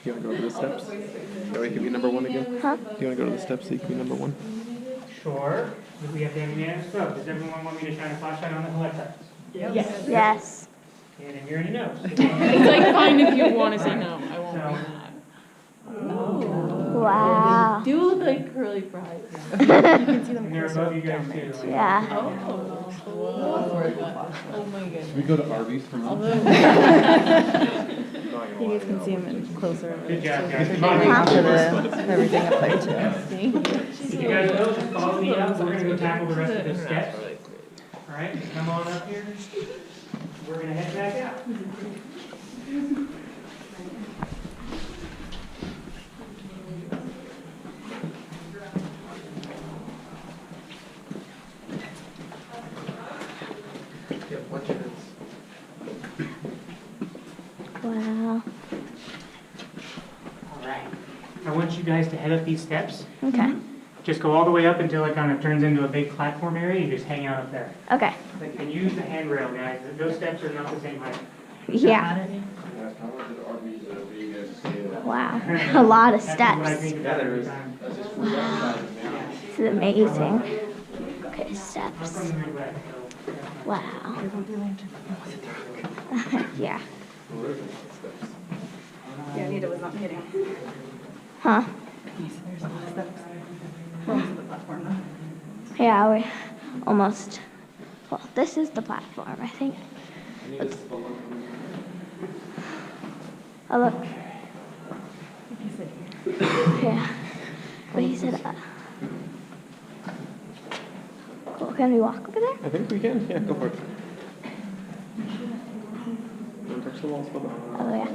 You want to go over the steps? That way you can be number one again? Huh? Do you want to go to the steps so you can be number one? Sure. Do we have to have unanimous vote? Does everyone want me to shine a flashlight on the collectiles? Yes. Yes. And then you already know. It's like fine if you want to say no. I won't So- be mad. Wow. Do look like curly fries. You can see them And they're closer above you down guys there. too. Yeah. Oh my goodness. Should we go to Arby's for now? You guys can see them in closer. Good job, So guys. they're Come on. getting after everything up there too. See? You guys will just follow me up. We're gonna go tackle the rest of the steps. All right, come on up here. We're gonna head back out. Wow. All right. I want you guys to head up these steps. Okay. Just go all the way up until it kind of turns into a big platform area. You just hang out up there. Okay. And use the handrail, guys. Those steps are not the same height. Yeah. Wow. A lot of That's what I steps. think about every time. This is amazing. Okay, I'm steps. from the Midwest, so. Wow. Yeah. Yeah, Anita was not kidding. Huh? There's a lot of steps. Close to the platform though. Yeah, we almost. Well, this is the platform, I think. Oh, look. Yeah. But he said, cool. Can we walk over there? I think we can. Yeah, go for it. Don't touch the walls, hold on. Oh, yeah.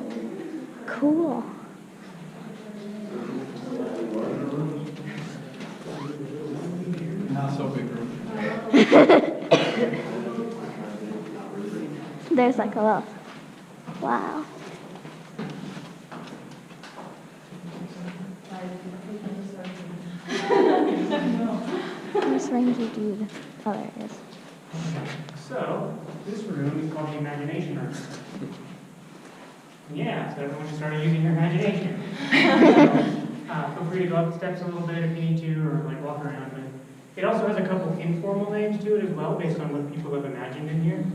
Cool. Not so big room. There's like a little. Wow. Where's Ranger Dude? Oh, there it is. So, this room is called the imagination room. Yeah, so everyone should start using your imagination. Feel free to go up the steps a little bit if you need to, or like walk around. But it also has a couple informal names to it as well, based on what people have imagined in here.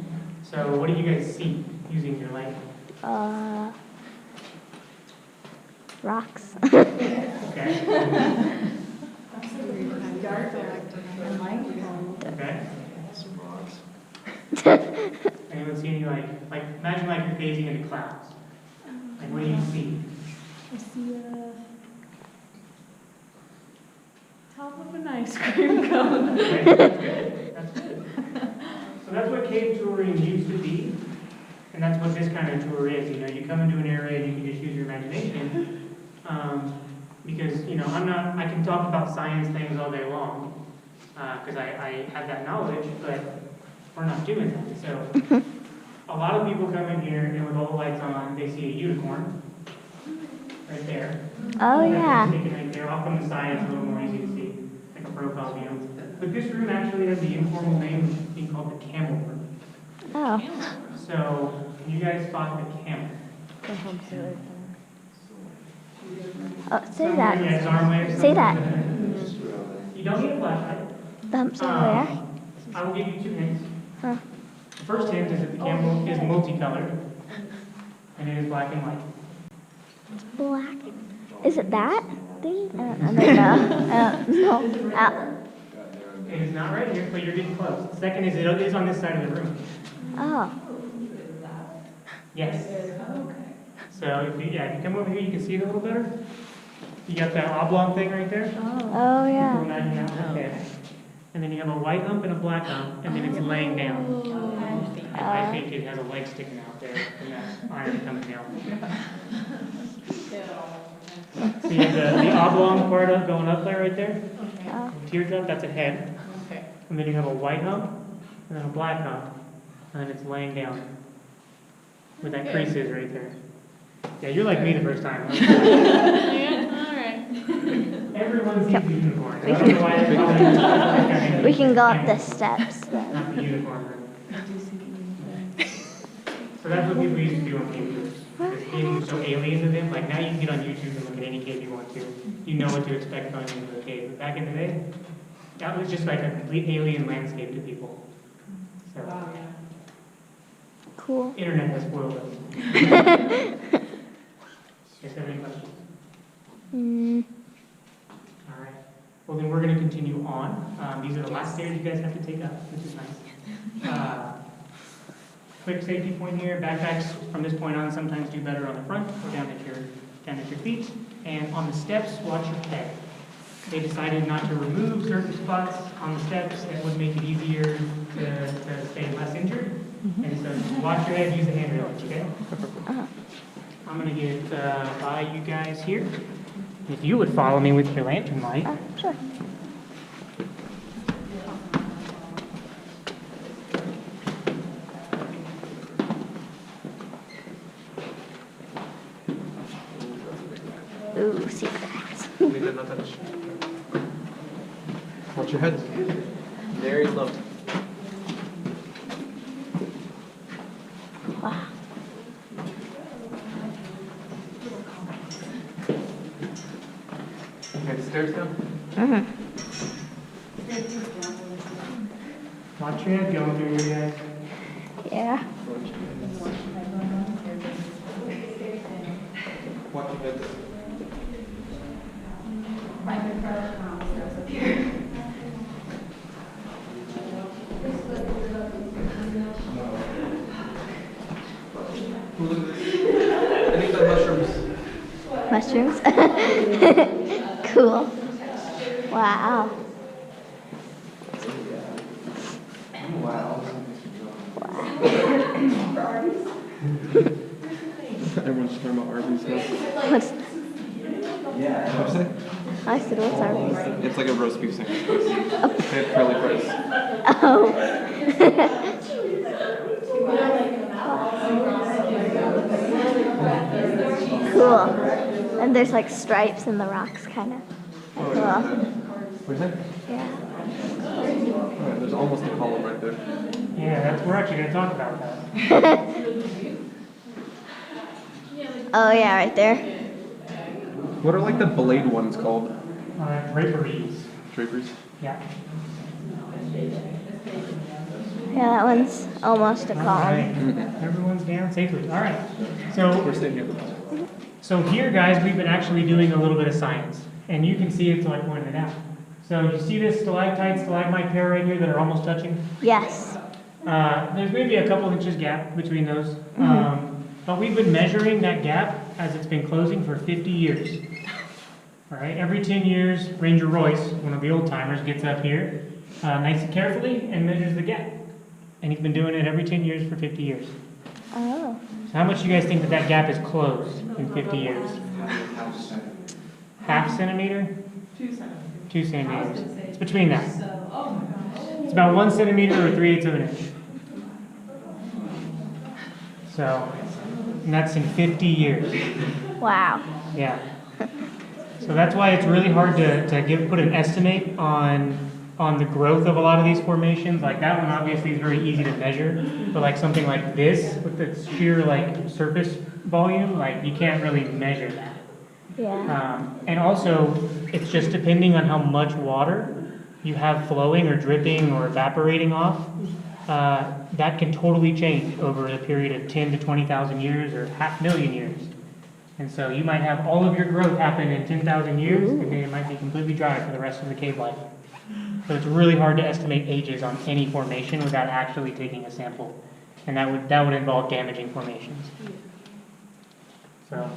So, what do you guys see using your light? Rocks. Okay. Okay. Anyone see any like imagine like you're gazing into clouds. Like what do you see? I see a top of an ice cream cone. Okay, that's good. That's good. So that's what cave touring used to be, and that's what this kind of tour is. You know, you come into an area and you can just use your imagination. Because you know, I can talk about science things all day long, because I have that knowledge, but we're not doing that. So a lot of people come in here and with all the lights on, they see a unicorn right there. Oh, yeah. Taken right there, off on the side, it's a little more easy to see, like a profile view. But this room actually has the informal name of being called the camel room. Oh. So can you guys spot the camel? The humps are right Oh, say Yeah, that. his arm waves. Say that. You don't need a flashlight. Thumbs are where? I will give you 2 hints. Huh. The first hint is that the camel is multicolored, and it is black and white. Black. Is it that thing? I don't know. No. It is not right here, but you're getting close. The second is it is on this side of the room. Oh. Yes. So if you come over here, you can see it a little better. You got that oblong thing right there. Oh yeah. Okay. And then you have a white hump and a black hump, and then it's laying down. And I think it has a leg sticking out there from that iron coming down. See the oblong part of going up there right there? Teardrop, that's a head. And then you have a white hump, and then a black hump, and then it's laying down. Where that crease is right there. Yeah, you're like me the first time. Everyone sees the unicorn. I don't know why We can go up the steps then. not the unicorn. So that's what people used to do on caves. This cave was so alien to them. Like now you can get on YouTube and look at any cave you want to. You know what to expect going into the cave. But back in the day, that was just like a complete alien landscape to people. So Cool. internet has spoiled us. Yes, have any questions? All right. Well, then we're going to continue on. These are the last stairs you guys have to take up, which is nice. Quick safety point here. Backpacks from this point on sometimes do better on the front or down at your feet. And on the steps, watch your head. They decided not to remove certain spots on the steps that would make it easier to stay less injured. And so just watch your head, use the handrails, okay? I'm going to get by you guys here. If you would follow me with your lantern light. Sure. Ooh, secrets. Watch your head. Very low. Wow. Okay, stairs down. Watch your head going through here, guys. Yeah. Watch your head. Look at this. I think they're mushrooms. Mushrooms? Cool. Wow. Wow. Everyone's talking about Arby's now. What's, What'd you say? I said, what's Arby's? It's like a roast beef sandwich. They have curly fries. Oh. Cool. And there's like stripes in the rocks, kind of. Cool. What'd you say? Yeah. Alright, there's almost a column right there. Yeah, we're actually going to talk about that. Oh yeah, right there. What are like the blade ones called? Draperies. Draperies? Yeah. Yeah, that one's almost a All column. right. Everyone's down safely. All right. So We're staying here. So here, guys, we've been actually doing a little bit of science, and you can see it until I pointed it out. So you see this stalactite, stalagmite pair right here that are almost touching? Yes. There's maybe a couple inches gap between those, but we've been measuring that gap as it's been closing for 50 years. All right, every 10 years, Ranger Royce, one of the old timers, gets up here nice and carefully and measures the gap. And he's been doing it every 10 years for 50 years. Oh. So how much do you guys think that gap is closed in 50 years? Half centimeter? 2 centimeters. It's between that. It's about 1 centimeter or 3/8 of an inch. So, and that's in 50 years. Wow. Yeah. So that's why it's really hard to put an estimate on the growth of a lot of these formations. Like that one obviously is very easy to measure, but like something like this with the sheer like surface volume, like you can't really measure that. Yeah. And also, it's just depending on how much water you have flowing or dripping or evaporating off, that can totally change over a period of 10 to 20,000 years or 500,000 years. And so you might have all of your growth happen in 10,000 years, and then it might be completely dry for the rest of the cave life. So it's really hard to estimate ages on any formation without actually taking a sample. And that would involve damaging formations. So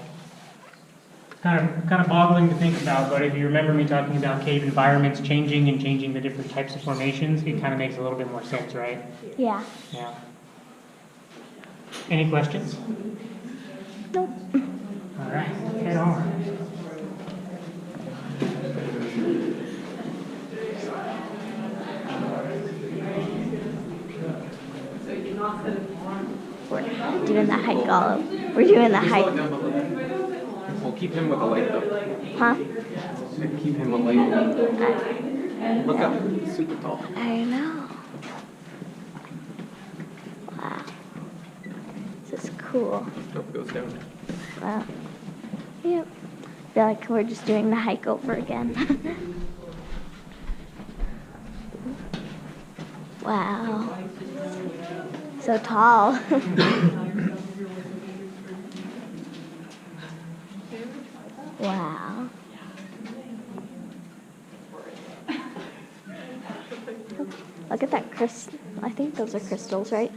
kind of boggling to think about, but if you remember me talking about cave environments changing and changing the different types of formations, it kind of makes a little bit more sense, right? Yeah. Yeah. Any questions? Nope. All right, head on. We're doing the hike all. We're doing the hike. We'll keep him with a light though. Huh? Keep him a light. Look up, he's super tall. I know. Wow. This is cool. Stuff goes down. Wow. Yep. I feel like we're just doing the hike over again. Wow. So tall. Wow. Look at that crystal. I think those are crystals, right?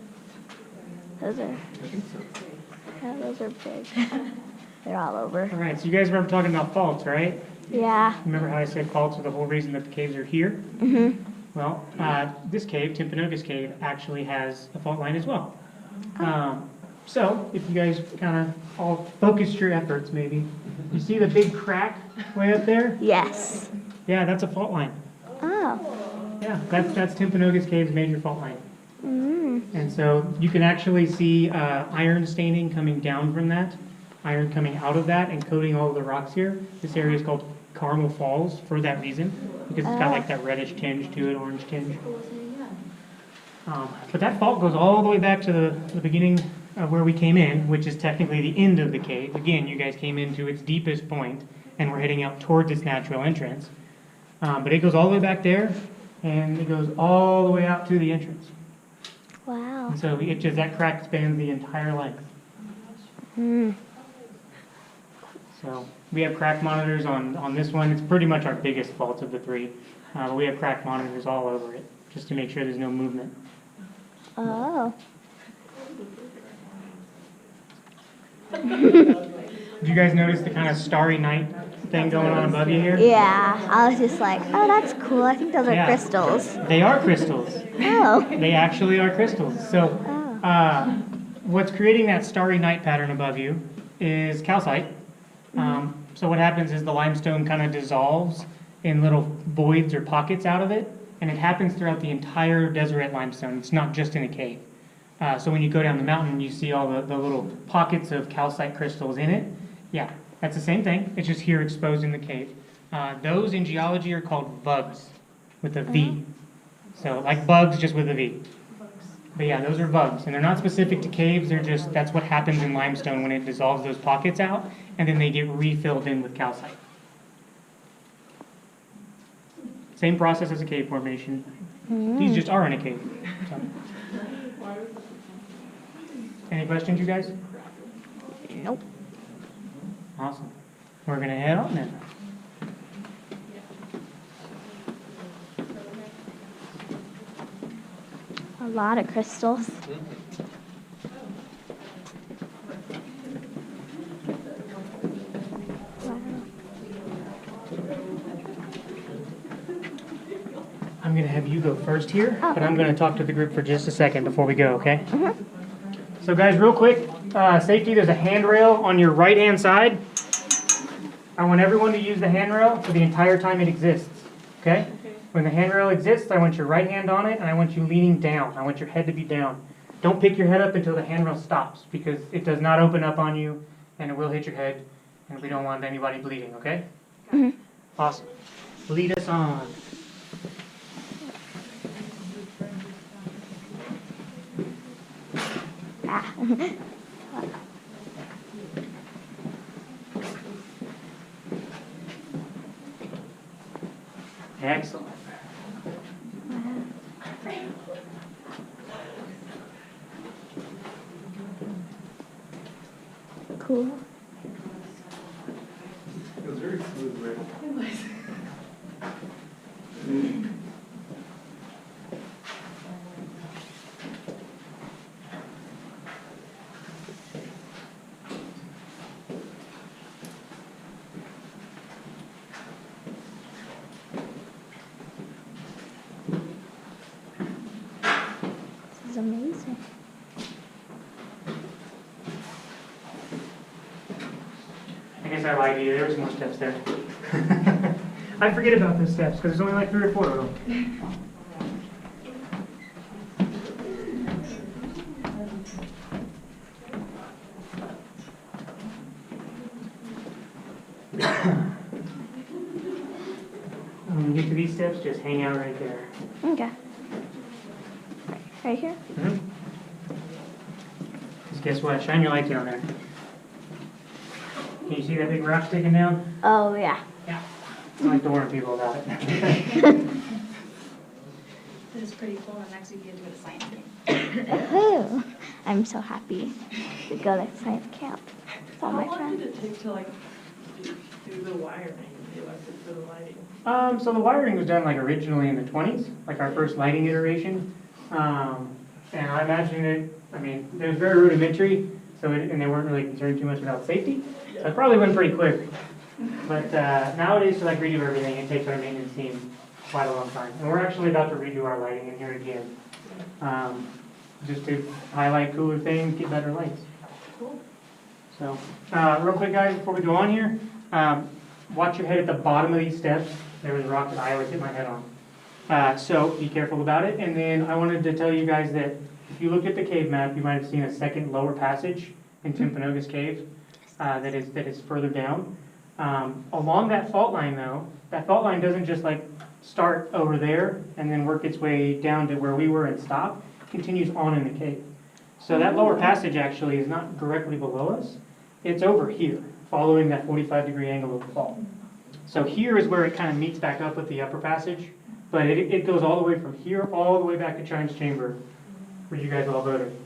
Those are. I think so. Yeah, those are big. They're all over. All right, so you guys remember talking about faults, right? Yeah. Remember how I said faults are the whole reason that the caves are here? Mhm. Well, this cave, Timpanogas Cave, actually has a fault line as well. So, if you guys kind of all focused your efforts, maybe, you see the big crack way up there? Yes. Yeah, that's a fault line. Oh. Yeah, that's Timpanogas Cave's major fault line. Mm. And so you can actually see iron staining coming down from that, iron coming out of that and coating all of the rocks here. This area is called Carmel Falls for that reason, because it's got like that reddish tinge to it, orange tinge. But that fault goes all the way back to the beginning of where we came in, which is technically the end of the cave. Again, you guys came into its deepest point, and we're heading out towards its natural entrance. But it goes all the way back there, and it goes all the way out to the entrance. Wow. And so that crack spans the entire length. Mm. So we have crack monitors on this one. It's pretty much our biggest fault of the three. But we have crack monitors all over it, just to make sure there's no movement. Oh. Did you guys notice the kind of starry night thing going on above you here? Yeah. I was just like, oh, that's cool. I think those are Yeah. crystals. They are crystals. Oh. They actually are crystals. So what's creating that starry night pattern above you is calcite. So what happens is the limestone kind of dissolves in little voids or pockets out of it, and it happens throughout the entire Deseret limestone. It's not just in a cave. So when you go down the mountain, you see all the little pockets of calcite crystals in it. Yeah, that's the same thing. It's just here exposed in the cave. Those in geology are called vugs, with a V. So like bugs, just with a V. But yeah, those are vugs, and they're not specific to caves. That's what happens in limestone when it dissolves those pockets out, and then they get refilled in with calcite. Same process as a cave formation. These just are in a cave. So. Any questions, you guys? Nope. Awesome. We're gonna head on then. A lot of crystals. Wow. I'm gonna have you go first here, but I'm gonna talk to the group for just a second before we go, okay? So guys, real quick, safety, there's a handrail on your right-hand side. I want everyone to use the handrail for the entire time it exists, okay? When the handrail exists, I want your right hand on it, and I want you leaning down. I want your head to be down. Don't pick your head up until the handrail stops, because it does not open up on you, and it will hit your head, and we don't want anybody bleeding, okay? Awesome. Lead us on. Cool. It was very smooth, right? This is amazing. I guess I lied to you. There was more steps there. I forget about those steps because there's only like 3 or 4 of them. When you get to these steps, just hang out right there. Okay. Right here? Mm-hmm. Just guess what? Shine your light down there. Can you see that big rock sticking down? Oh, yeah. Yeah. I like to warn people about it. This is pretty cool, and next week you get to go to science camp. Woohoo! I'm so happy to go to science camp with all my How long friends. did it take to like do the wiring, the electric for the lighting? So the wiring was done like originally in the 20s, like our first lighting iteration. And I imagine it, I mean, it was very rudimentary, so and they weren't really concerned too much about safety. So it probably went pretty quick. But nowadays, to like redo everything, it takes our maintenance team quite a long time. And we're actually about to redo our lighting in here again, just to highlight cooler things, get better lights. Cool. So, real quick, guys, before we go on here, watch your head at the bottom of these steps. There was a rock that I always hit my head on. So be careful about it. And then I wanted to tell you guys that if you looked at the cave map, you might have seen a second lower passage in Timpanogas Cave that is further down. Along that fault line, though, that fault line doesn't just like start over there and then work its way down to where we were and stop. It continues on in the cave. So that lower passage actually is not directly below us. It's over here, following that 45-degree angle of the fault. So here is where it kind of meets back up with the upper passage, but it goes all the way from here all the way back to Chimes Chamber, where you guys all voted.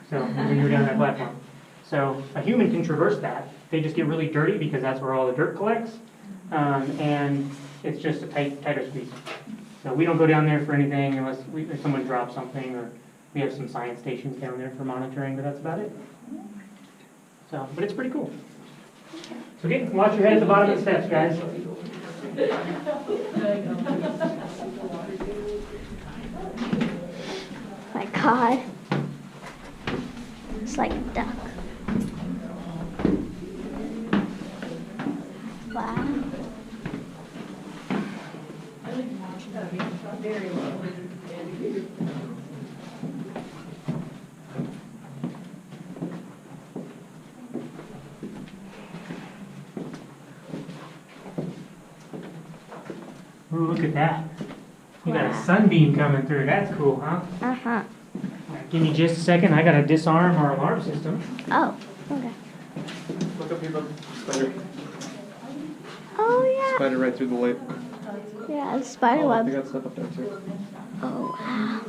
So when you were down that platform. So a human can traverse that. They just get really dirty because that's where all the dirt collects, and it's just a tighter squeeze. So we don't go down there for anything unless if someone drops something, or we have some science stations down there for monitoring, but that's about it. So, but it's pretty cool. So again, watch your head at the bottom of the steps, guys. My God. It's like a duck. Wow. Ooh, look at that. You got a Wow. sunbeam coming through. That's cool, huh? Uh-huh. Give me just a second. I got to disarm our alarm system. Oh, okay. Look up here, bud. Spider. Oh, yeah. Spider right through the light. Yeah, the spider Oh, they web. got stuff up there too. Oh, wow.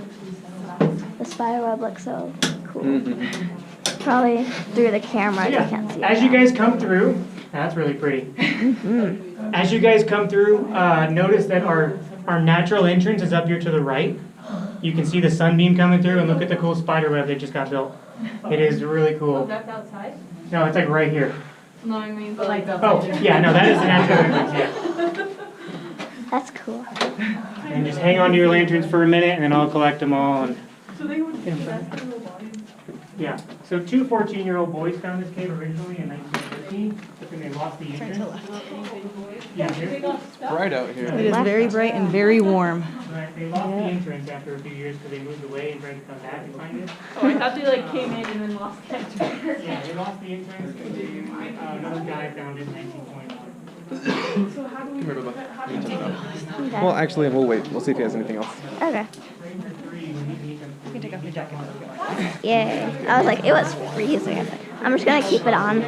The spider web looks so cool. Mm-hmm. Probably through the camera, you Yeah, can't see it. as you guys come through, that's really pretty. Mm-hmm. As you guys come through, notice that our natural entrance is up here to the right. You can see the sunbeam coming through, and look at the cool spider web that just got built. It is really Oh, cool. that's outside? No, it's like right here. No, I mean, but like Oh, yeah, no, that is the natural entrance, yeah. That's cool. And just hang on to your lanterns for a minute, and then I'll collect them all. And So they would that's their little body. yeah, so 2 14-year-old boys found this cave originally in 1915, but then they lost the entrance. Yeah, here. Bright out here. It is very bright and very warm. Right, they lost the entrance after a few years because they moved away and tried to come back and find it. Oh, I thought they like came in and then lost that. Yeah, they lost the entrance, and then another guy found it in 1921. So how do we, Come here, Bubba. how do we take those? Okay. Well, actually, we'll wait. We'll see if he has anything else. Okay. Ranger 3, when he meet them. You can take off your jacket if you want. Yay. I was like, it was freezing. I was like, I'm just going to keep it on.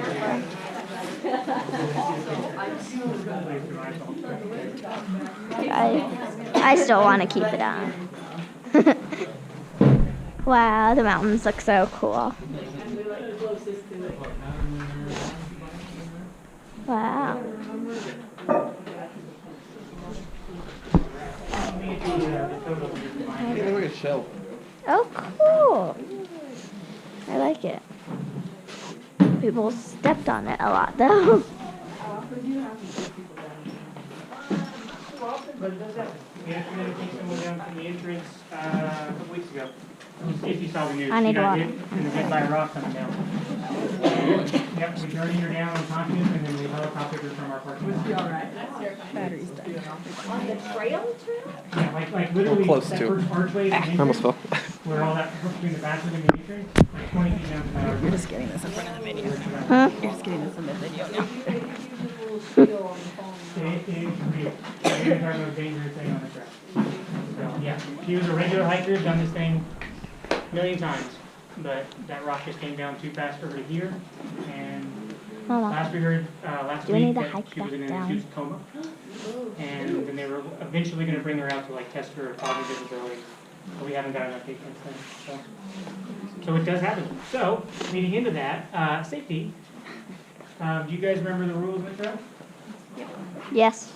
I still want to keep it on. Wow, the mountains look so cool. And we like closest to it. Wow. Look at a shell. Oh, cool. I like it. People stepped on it a lot, though. But it does happen. We had to take someone down from the entrance a couple weeks ago. If you saw the news, I need she got water. hit and hit by a rock coming down. Yep, we journeyed her down unconscious and then we helicoptered her from our parking lot. Battery's dying. On the trail? Yeah, like literally Close that to. first archway at the I almost entrance, fell. where all that between the bathroom and the entrance, like 20 feet down to that You're archway. just getting this in front of the video. Huh? You're just getting this in the video now. It is real. It is our most dangerous thing on the track. So, yeah, she was a regular hiker, done this thing a million times, but that rock just came down too fast for her to hear. And Mama, last we heard, last do we week need to that hike she was in back an down? induced coma. And then they were eventually going to bring her out to like test her cognitive ability. But we haven't got an update since then. So it does happen. So, leading into that, safety. Do you guys remember the rules in the trail? yes.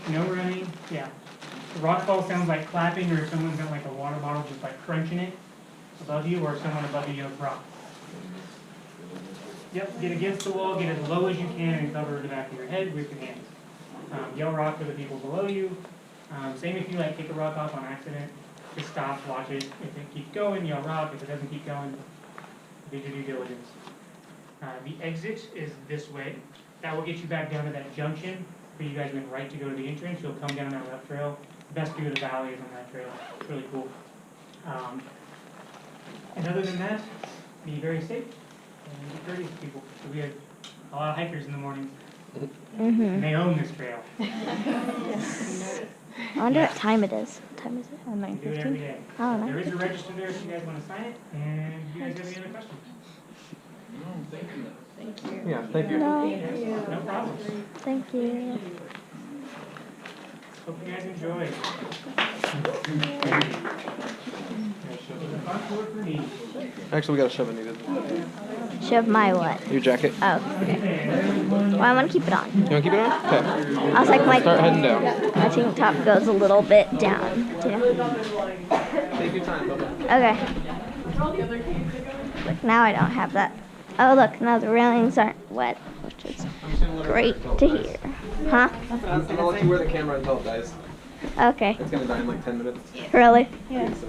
No running, yeah. The rock fall sounds like clapping, or if someone's got like a water bottle just like crunching it above you, or if someone above you yells rock. Yep, get against the wall, get as low as you can, and cover the back of your head with your hands. Yell rock for the people below you. Same if you like kick a rock off on accident. Just stop, watch it. If it keeps going, yell rock. If it doesn't keep going, do your due diligence. The exit is this way. That will get you back down to that junction where you guys went right to go to the entrance. You'll come down that left trail. The best view of the valley is on that trail. It's really cool. And other than that, be very safe and be courteous to people. So we have a lot of hikers in the morning, Mm-hmm. and they own this trail. I wonder what time it is. What time is it? On We do it every 9:15. day. Oh, There is a 9:15. register there if you guys want to sign it. And do you guys have any other questions? Yeah, thank you. No, No problem. thank you. Hope you guys enjoy. Fun tour for me. Actually, we got a shove it needed. Shove my what? Your jacket. Oh, okay. Well, I want to keep it on. You want to keep it on? Okay. I was like, Start heading down. my tank top goes a little bit down. Too. Take your time, Bubba. Okay. Look, now I don't have that. Oh, look, now the railings aren't wet, which is great to hear. Huh? I'm gonna let you wear the camera until it dies. Okay. It's gonna die in like 10 minutes. Really? I think so.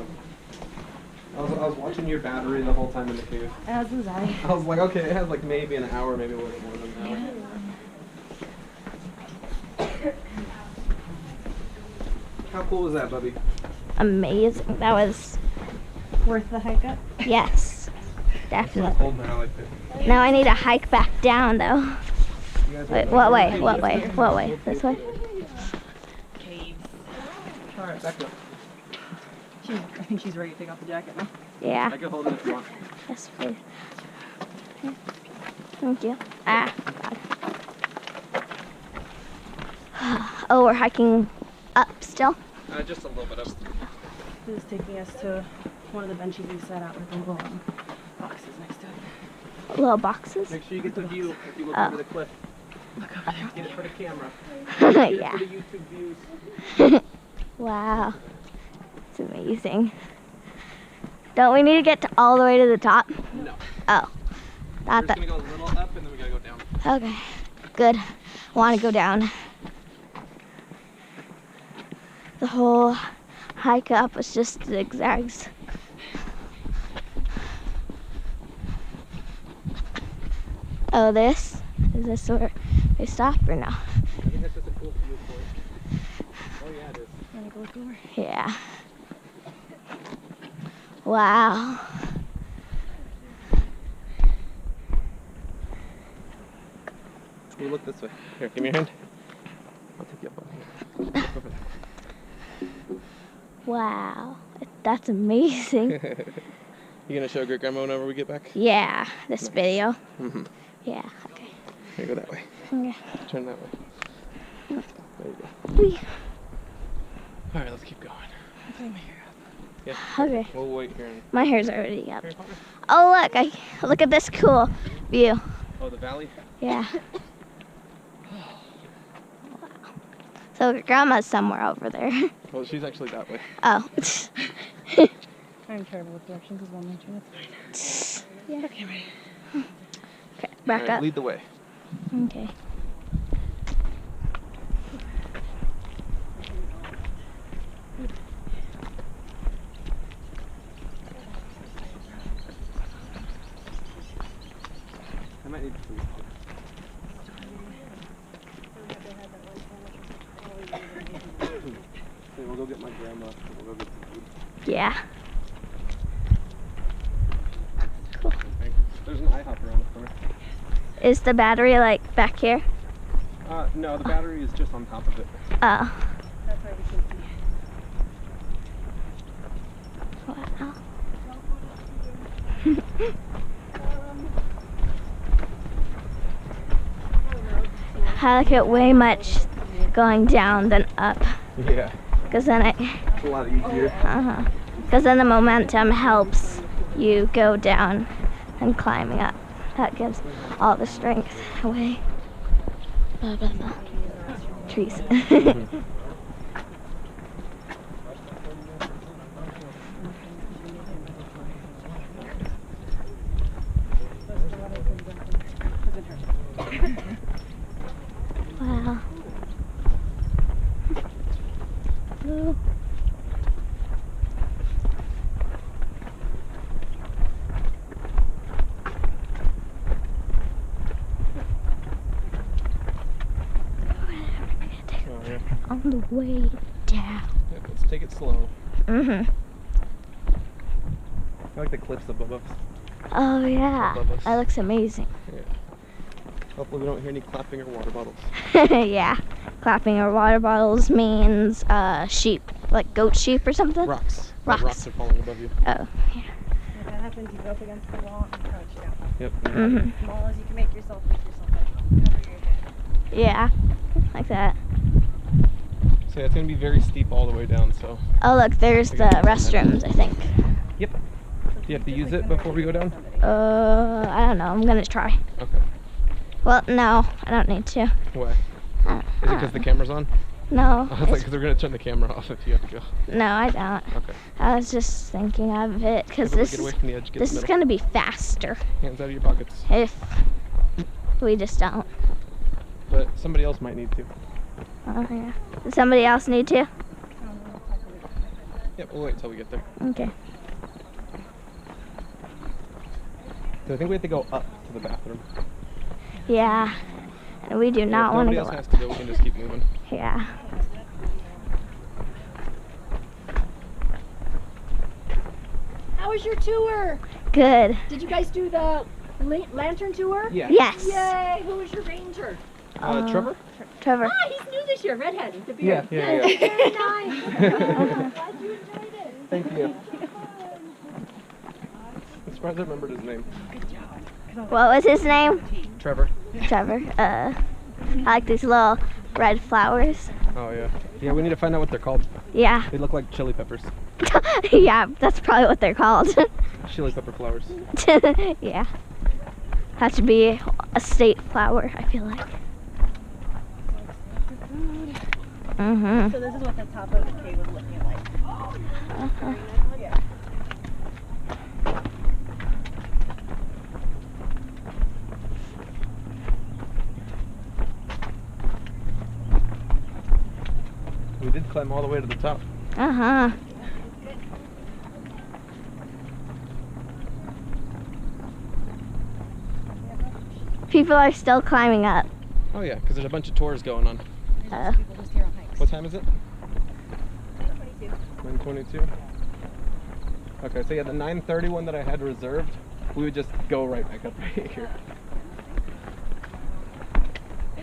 I was watching your battery the whole time in the cave. As was I. I was like, okay, it has like maybe an hour, maybe a little more than an hour. How cool was that, Bubby? Amazing. That was, Worth the hike up? yes, definitely. Cold now, like this. Now I need to hike back down, though. You guys Wait, are- what way? What way? What way? This way? Caves. Alright, back up. I think she's ready to take off the jacket now. Yeah. I can hold it if you want. Yes, please. Here. Thank you. Ah, God. Oh, we're hiking up still? Just a little bit up. This is taking us to one of the benches we set out with the little boxes next to it. Little boxes? Make sure you get the view if you look Oh. over the cliff. Get it for the camera. Get it Yeah. for the YouTube views. Wow. It's amazing. Don't we need to get to all the way to the top? No. Oh. We're Thought just that. gonna go a little up and then we gotta go down. Okay. Good. Want to go down. The whole hike up was just zigzags. Oh, this? Is this where we stop or no? I think that's just a cool view point. Oh yeah, it is. Wanna go look over? Yeah. Wow. You look this way. Here, give me your hand. I'll take you up on here. Over Wow. That's amazing. there. You gonna show great grandma whenever we get back? Yeah, this video. Mm-hmm. Yeah, okay. Here, go that way. Okay. Turn that way. There you go. Whee. Alright, let's keep going. I'll put my hair up. Yeah. Okay. We'll wait here. And... My hair's already up. Harry Potter? Oh look at this cool view. Oh, the valley? Yeah. So grandma's somewhere over there. Well, she's actually that way. Oh. I'm terrible with directions as well, mentioned. Yeah. Okay, ready. Okay, back All right, up. lead the way. Okay. I might need food. Okay, we'll go get my grandma. We'll go get some food. Yeah. Cool. There's an IHOP around the corner. Is the battery like back here? No, the battery is just on top of it. Oh. That's why we can see. Wow. I like it way much going down than up. Yeah. Because then It's a lot easier. because then the momentum helps you go down and climbing up. That gives all the strength away. Blah, blah, blah. Trees. Wow. Ooh. Oh, yeah. On the way down. Yep, let's take it slow. Mhm. I like the cliffs above us. Oh yeah, Above us. that looks amazing. Yeah. Hopefully we don't hear any clapping or water bottles. Yeah, clapping our water bottles means sheep, like goat sheep or something. Rocks. Rocks. Rocks are falling above you. Oh yeah. If that happens, you go up against the wall and crouch down. Yep. Mhm. As small as you can make yourself down. Cover your head. Yeah, like that. So yeah, it's gonna be very steep all the way down. So. Oh look, there's the restrooms. I think. Yep. Do you have to use it before we go down? I don't know. I'm gonna try. Okay. Well, no, I don't need to. Why? Is it because the camera's on? No. I was like, because we're gonna turn the camera off if you have to go. No, I don't. Okay. I was just thinking of it because Everybody this get away from the edge. Get this in is the middle. gonna be faster Hands out of your pockets. if we just don't. But somebody else might need to. Oh yeah. Does somebody else need to? Yep. We'll wait till we get there. Okay. So I think we have to go up to the bathroom. Yeah. And we do not want to If go nobody else up. has to go, we can just keep moving. Yeah. How was your tour? Good. Did you guys do the lantern tour? Yeah. Yes. Yay! Who was your ranger? Trevor? Trevor. Ah, he's new this year. Redhead with the beard. Yeah. Very nice. Glad you enjoyed it. Thank you. I'm surprised I remembered his name. What was his name? Trevor. Trevor. I like these little red flowers. Oh yeah. Yeah, we need to find out what they're called. Yeah. They look like chili peppers. Yeah, that's probably what they're called. Chili pepper flowers. Yeah. Has to be a state flower, I feel like. Mhm. So this is what the top of the cave was looking like. Uh-huh. Yeah. We did climb all the way to the top. Uh-huh. People are still climbing up. Oh yeah, because there's a bunch of tours going on. People just here on hikes. What time is it? 9:22. Okay, so yeah, the 9:30 one that I had reserved, we would just go right back up right here.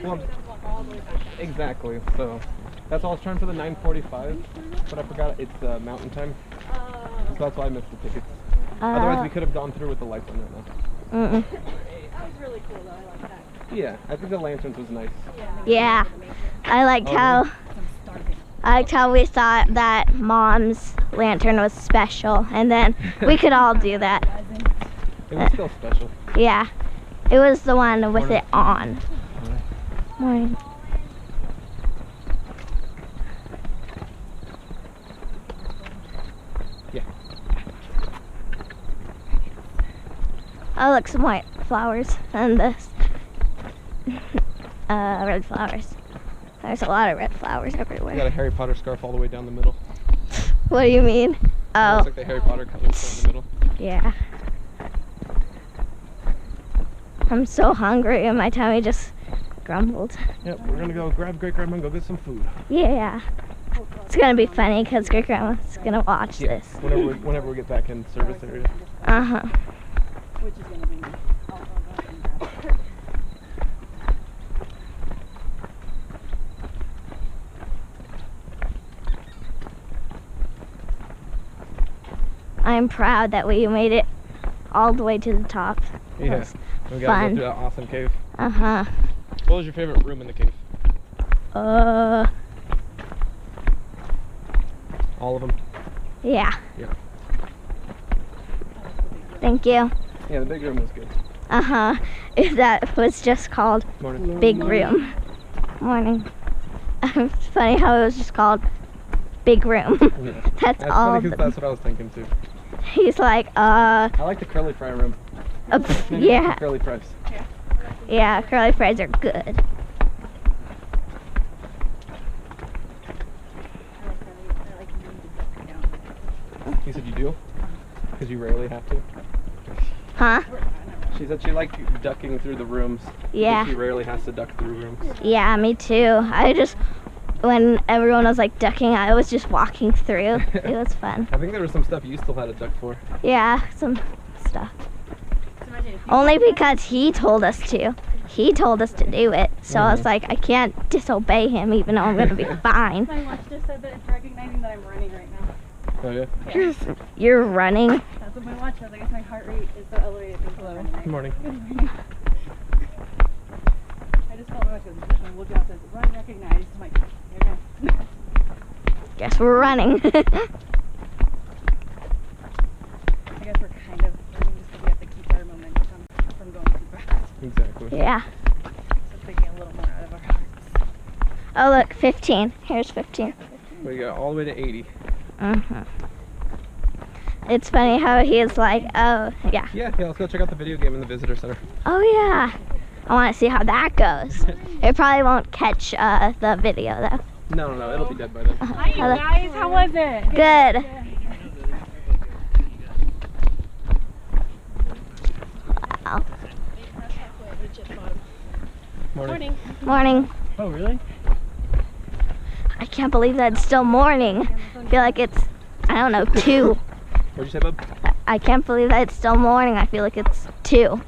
Well, exactly. So that's all I was trying for the 9:45, but I forgot it's mountain time, so that's why I missed the tickets. Otherwise, we could have gone through with the lights on right now. Mm-mm. That was really cool though. I like that. Yeah, I think the lanterns was nice. Yeah. I liked Oh, how I'm starving. I liked how we thought that Mom's lantern was special, and then we could all do that. It was still special. Yeah, it was the one with it on. Morning. Yeah. Oh, look, some white flowers and this red flowers. There's a lot of red flowers We everywhere. got a Harry Potter scarf all the way down the middle. What do you mean? Oh, Looks like the Harry Potter colors down the middle. yeah. I'm so hungry and my tummy just grumbled. Yep, we're gonna go grab Great Grandma and go get some food. Yeah. It's gonna be funny because Great Grandma's gonna watch Yeah, this. whenever we get back in service area. Uh-huh. Which is gonna be me. I'll go and grab her. I'm proud that we made it all the way to the top. Yeah, we gotta fun. go through that awesome cave. Uh-huh. What was your favorite room in the cave? All of them? Yeah. Yeah. Thank you. Yeah, the big room was good. Uh-huh. That was just called Morning. Big Room. Morning. It's funny how it was just called Big Room. Yeah. That's That's all funny of because them. that's what I was thinking too. He's like, I like the curly fry room. Maybe yeah. Curly fries. Yeah, curly fries are good. You said you do? Because you rarely have to. Huh? She said she liked ducking through the rooms. because Yeah. She rarely has to duck through rooms. Yeah, me too. When everyone was like ducking, I was just walking through. It was fun. I think there was some stuff you still had to duck for. Yeah, some stuff. Only because he told us to. He told us to do it. So I was like, I can't disobey him even though I'm going to be fine. My watch just said that it's recognizing that I'm running right now. Oh yeah? You're running. That's what my watch says. I guess my heart rate is so elevated. Hello. Good morning. Good morning. I just felt my watch goes, and look down, it says run recognized. I'm like, okay. Guess we're running. I guess we're kind of running just because we have to keep our momentum from going too fast. Exactly. Yeah. So taking a little more out of our hearts. Oh, look, 15. Here's 15. We got all the way to 80. Mm-hmm. It's funny how he's like, oh, yeah. Yeah, let's go check out the video game in the visitor center. Oh, yeah. I want to see how that goes. It probably won't catch the video, though. No, it'll be dead by then. Hi, you guys. How was it? Good. Wow. Morning. Morning. Oh, really? I can't believe that it's still morning. I feel like it's, I don't know, 2. What'd you say, bub? I can't believe that it's still morning. I feel like it's 2.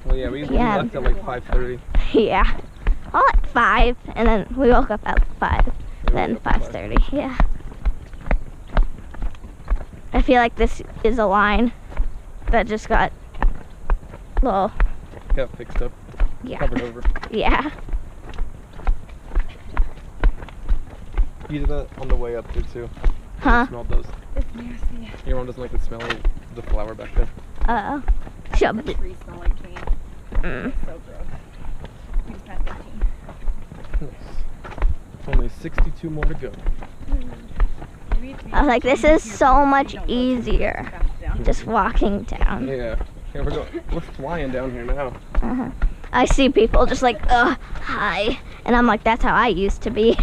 Well, yeah, we Yeah. left at like 5:30. Yeah. All at 5, and then we woke up at 5. Then 5:30, yeah. I feel like this is a line that just got little, Got fixed up, yeah, covered over. yeah. You did that on the way up here too. Huh? You smelled those. It's nasty. Your mom doesn't like the smell of the flower back there. Uh-oh. Shove The it. trees smell like cane. Mm. So gross. We just passed 15. Nice. Only 62 more to go. Maybe it's me. I was like, this is so much easier. Just walking down. Yeah. Yeah, we're flying down here now. Uh-huh. I see people just like, hi. And I'm like, that's how I used to be.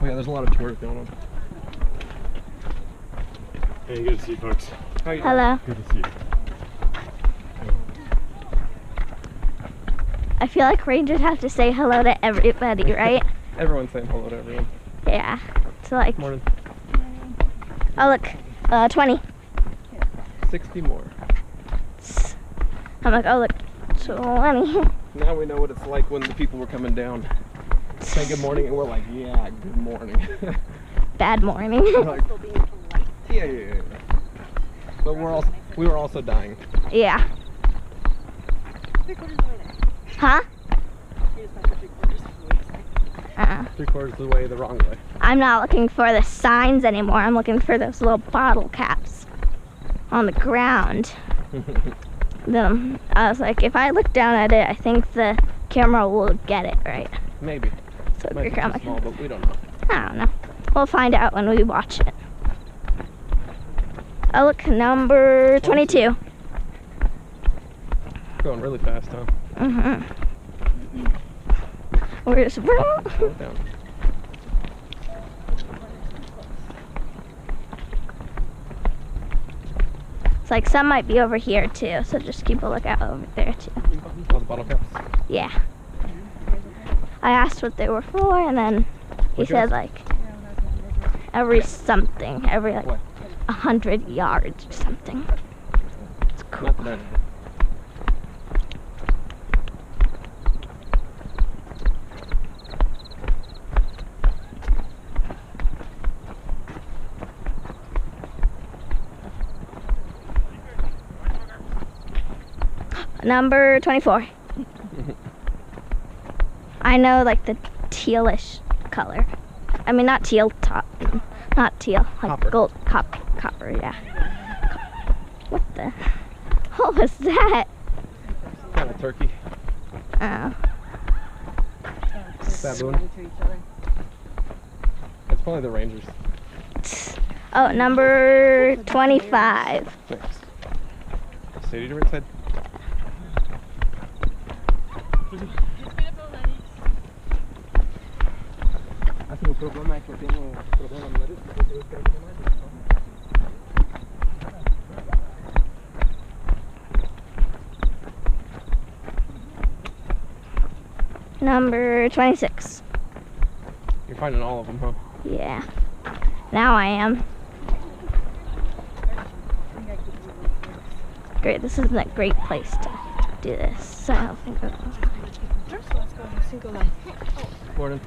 Oh yeah, there's a lot of tours going on. Hey, good to see you folks. How you Hello. Good to see you. I feel like rangers have to say hello to everybody, right? Everyone's saying hello to everyone. Yeah. It's like, Morning. oh look, 20. 60 more. I'm like, oh look, 20. Now we know what it's like when the people were coming down. Say good morning and we're like, yeah, good morning. Bad morning. We're like, yeah. But we were also dying. Yeah. Huh? 3/4 of the way the wrong way. I'm not looking for the signs anymore. I'm looking for those little bottle caps on the ground. Then I was like, if I look down at it, I think the camera will get it right. Maybe. So Might your be too camera small, but we don't know. I don't know. We'll find out when we watch it. Oh, look, number 22. Going really fast, huh? Mm-hmm. We're just... Slow it down. It's like some might be over here too, so just keep a lookout over there too. All the bottle caps. Yeah. I asked what they were for, and then he What'd you said ask? like every something, every like What? 100 yards or something. It's cool. Not that I know. Number 24. I know like the tealish color. I mean not teal top, not teal, like Copper. gold, copper, yeah. What the? What was that? Kind of turkey. Oh. Baboon. It's probably the Rangers. Oh, number 25. Thanks. Stay to your right side. Tengo problema es que tengo problema en la nariz, porque tengo que ir Number 26. You're finding all of them, huh? Yeah. Now I am. Great, this isn't a great place to do this, so I don't think it will. Let's go in a single line. Morning.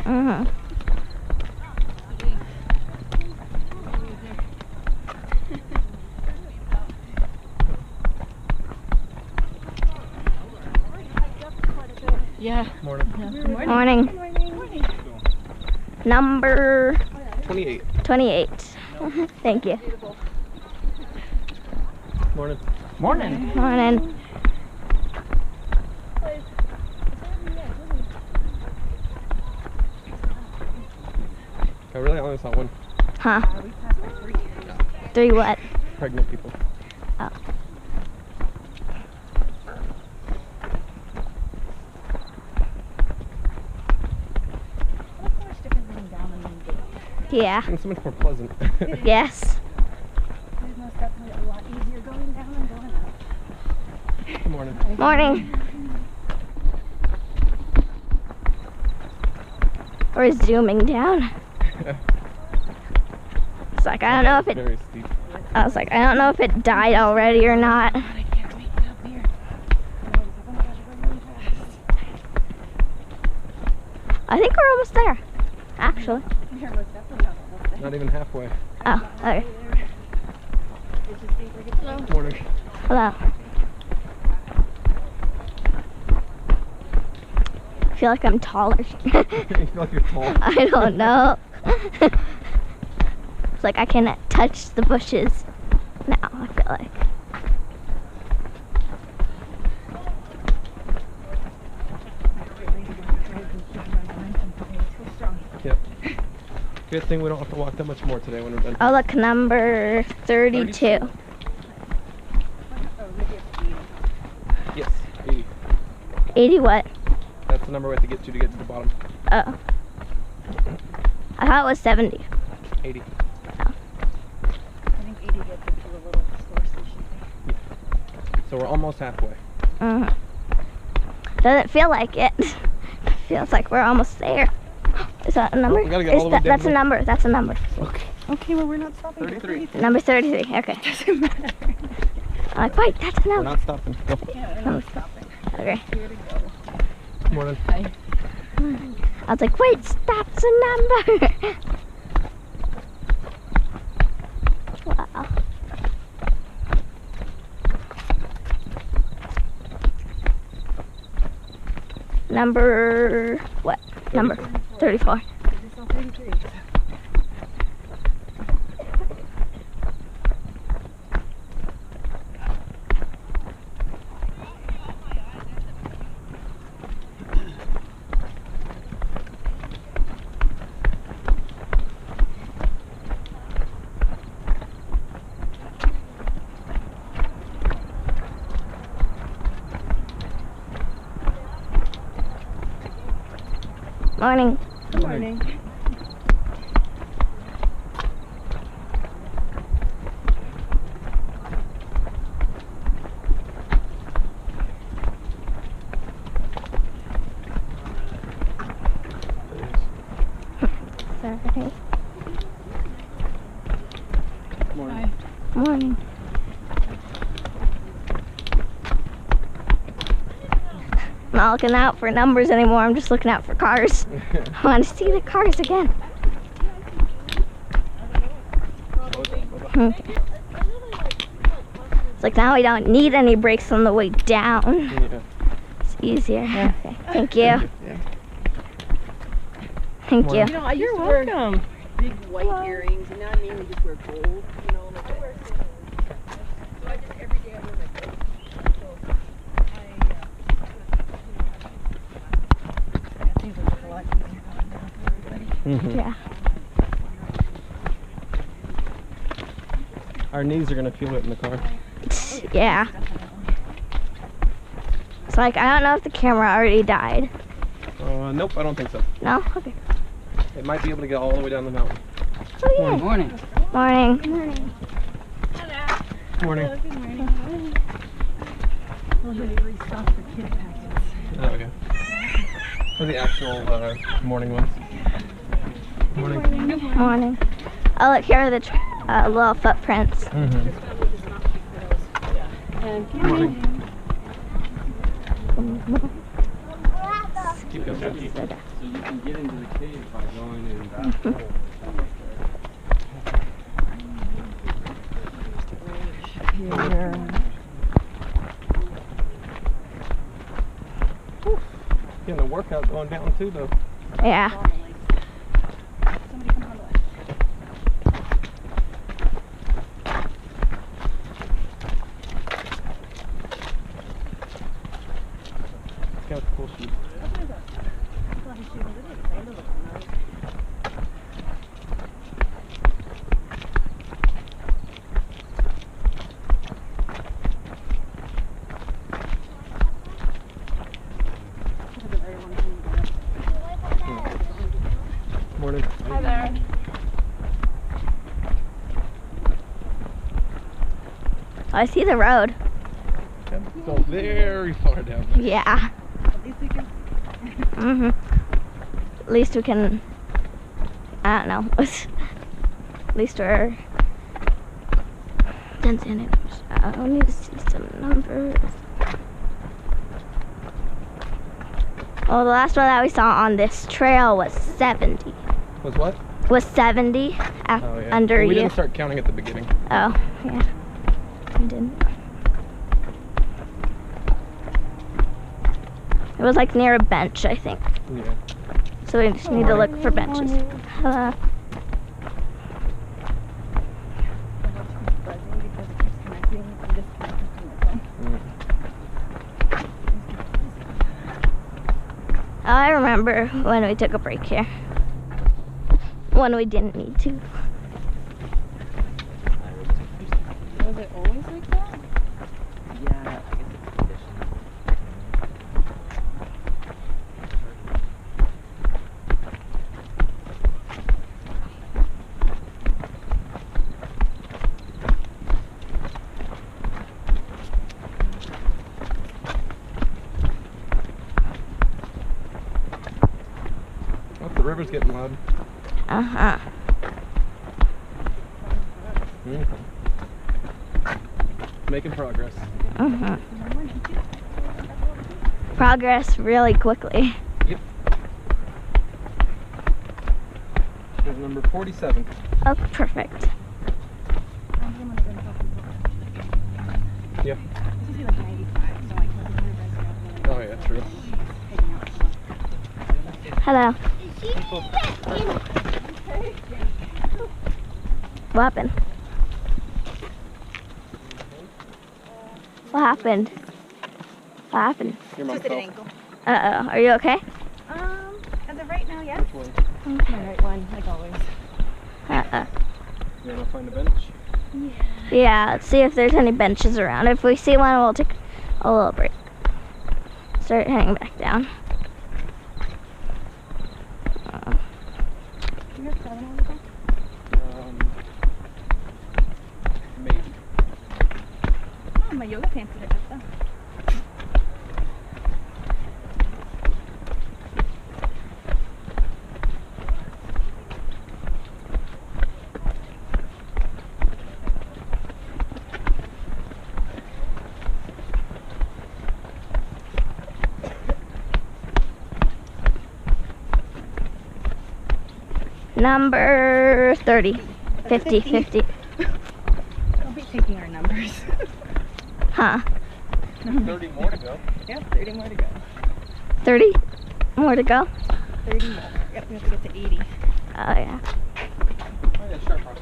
Mm-hmm. Yeah. Morning. Morning. Number 28. 28. Thank you. Morning. Morning. Morning. I really only saw one. Huh? 3 what? Pregnant people. Oh. Yeah. And so much more pleasant. Yes. There's most definitely a lot easier going down than going up. Good morning. Morning. We're zooming down. It's like I don't know if it. Very steep. I was like I don't know if it died already or not. I can't wait to get up here. Oh my gosh, I'm going really fast. I think we're almost there. Actually. We're most definitely not almost there. Not even halfway. Oh, okay. It just seems like it's slow. Morning. Hello. I feel like I'm taller. You feel like you're tall. I don't know. It's like I can touch the bushes now, I feel like. Yep. Good thing we don't have to walk that much more today when we're done. Oh, look, number 32. Yes, 80. 80 what? That's the number we have to get to get to the bottom. Oh. I thought it was 70. 80. I think 80 gets into a little store station thing. So we're almost halfway. Mm-hmm. Doesn't feel like it. Feels like we're almost there. Is that a number? we gotta get all the way down That's a there. number. That's a number. Okay. Okay, well, we're not stopping. 33. Number 33. Okay. Doesn't matter. I'm like, wait, that's a We're number. not stopping. Go. Yeah, we're not stopping. Okay. Here to go. Morning. Hi. I was like, wait, that's a number. Wow. Number, what? Number 34. It's all 33. Morning. Good morning. Saturday. Morning. Morning. I'm not looking out for numbers anymore. I'm just looking out for cars. I want to see the cars again. It's like now we don't need any brakes on the way down. Yeah. It's easier. Okay. Thank you. Yeah. Thank you. You know, I used to wear big white earrings, and now I mainly just wear gold. You know, like I wear so I just every day I wear my gold. So I things are just a lot easier going down for everybody. Yeah. Our knees are gonna feel it in the car. Yeah. It's like, I don't know if the camera already died. Nope, I don't think so. No? Okay. It might be able to get all the way down the mountain. Oh, yeah. Morning. Morning. Morning. Well, they restocked the kid packets. Oh, okay. For the actual morning ones. Morning. Morning. Oh, look, here are the little footprints. And Morning. Keep going. So you can get into the cave by going in that hole. Getting the workout going down too, though. Yeah. somebody come on the left. It's got a cool shoot. Morning. Hi there. I see the road. Okay, so very far down there. Yeah. Mhm. At least we can. I don't know. At least we're. Didn't see any numbers. I need to see some numbers. Oh, the last one that we saw on this trail was 70. Was what? Was 70 Oh, yeah. under Well, we you. didn't start counting at the beginning. Oh, yeah. We didn't. It was like near a bench, I think. Yeah. So we just need to look for benches. Hello. Oh, I remember when we took a break here. When we didn't need to. Was it always like that? Yeah, I guess it's a condition. Oh, the river's getting loud. Uh-huh. Making progress. Progress really quickly. Yep. Here's number 47. Oh, perfect. Yeah. Oh yeah, true. Hello. What happened? What happened? What happened? Your mom fell. Uh-oh. Are you okay? As of right now, yes. Which one? My right one, like always. Uh-oh. You wanna find a bench? Yeah, let's see if there's any benches around. If we see one, we'll take a little break. Start heading back down. Do you have 7 on the back? Maybe. Oh, my yoga pants are good though. Number 30. 50. Don't be taking our numbers. Huh? 30 more to go. Yep, 30 more to go. 30 more to go? 30 more. Yep, we have to get to 80. Oh, yeah. Oh yeah, sharp rocks.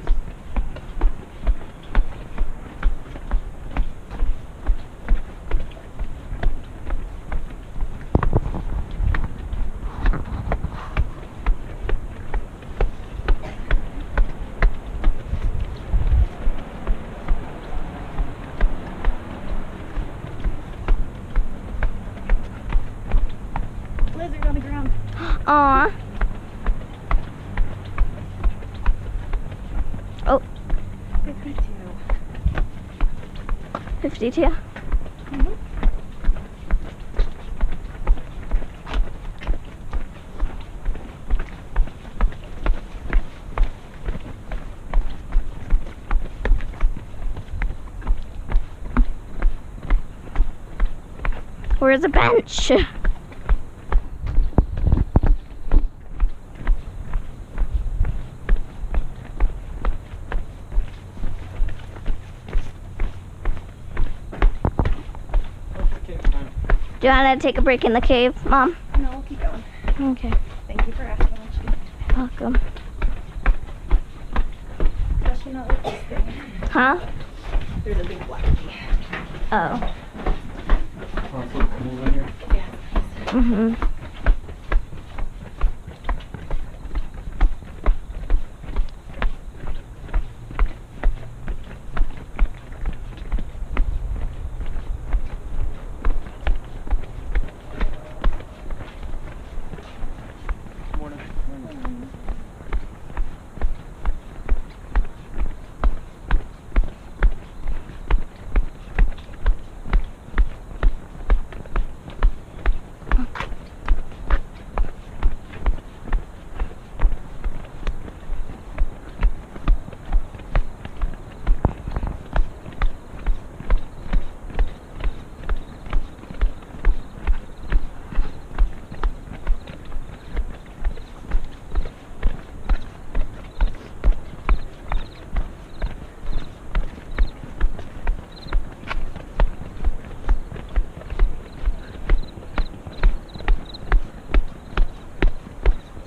Lizard on the ground. Aw. Oh, 52. 52. Where's the bench? Do you want to take a break in the cave, Mom? No, we'll keep going. Okay. Thank you for asking, Ashley. Welcome. Especially not with this thing. Huh? There's a big blackie. Oh. Oh, so cool in here. Yeah. Mm-hmm.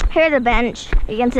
Here's a bench. You can sit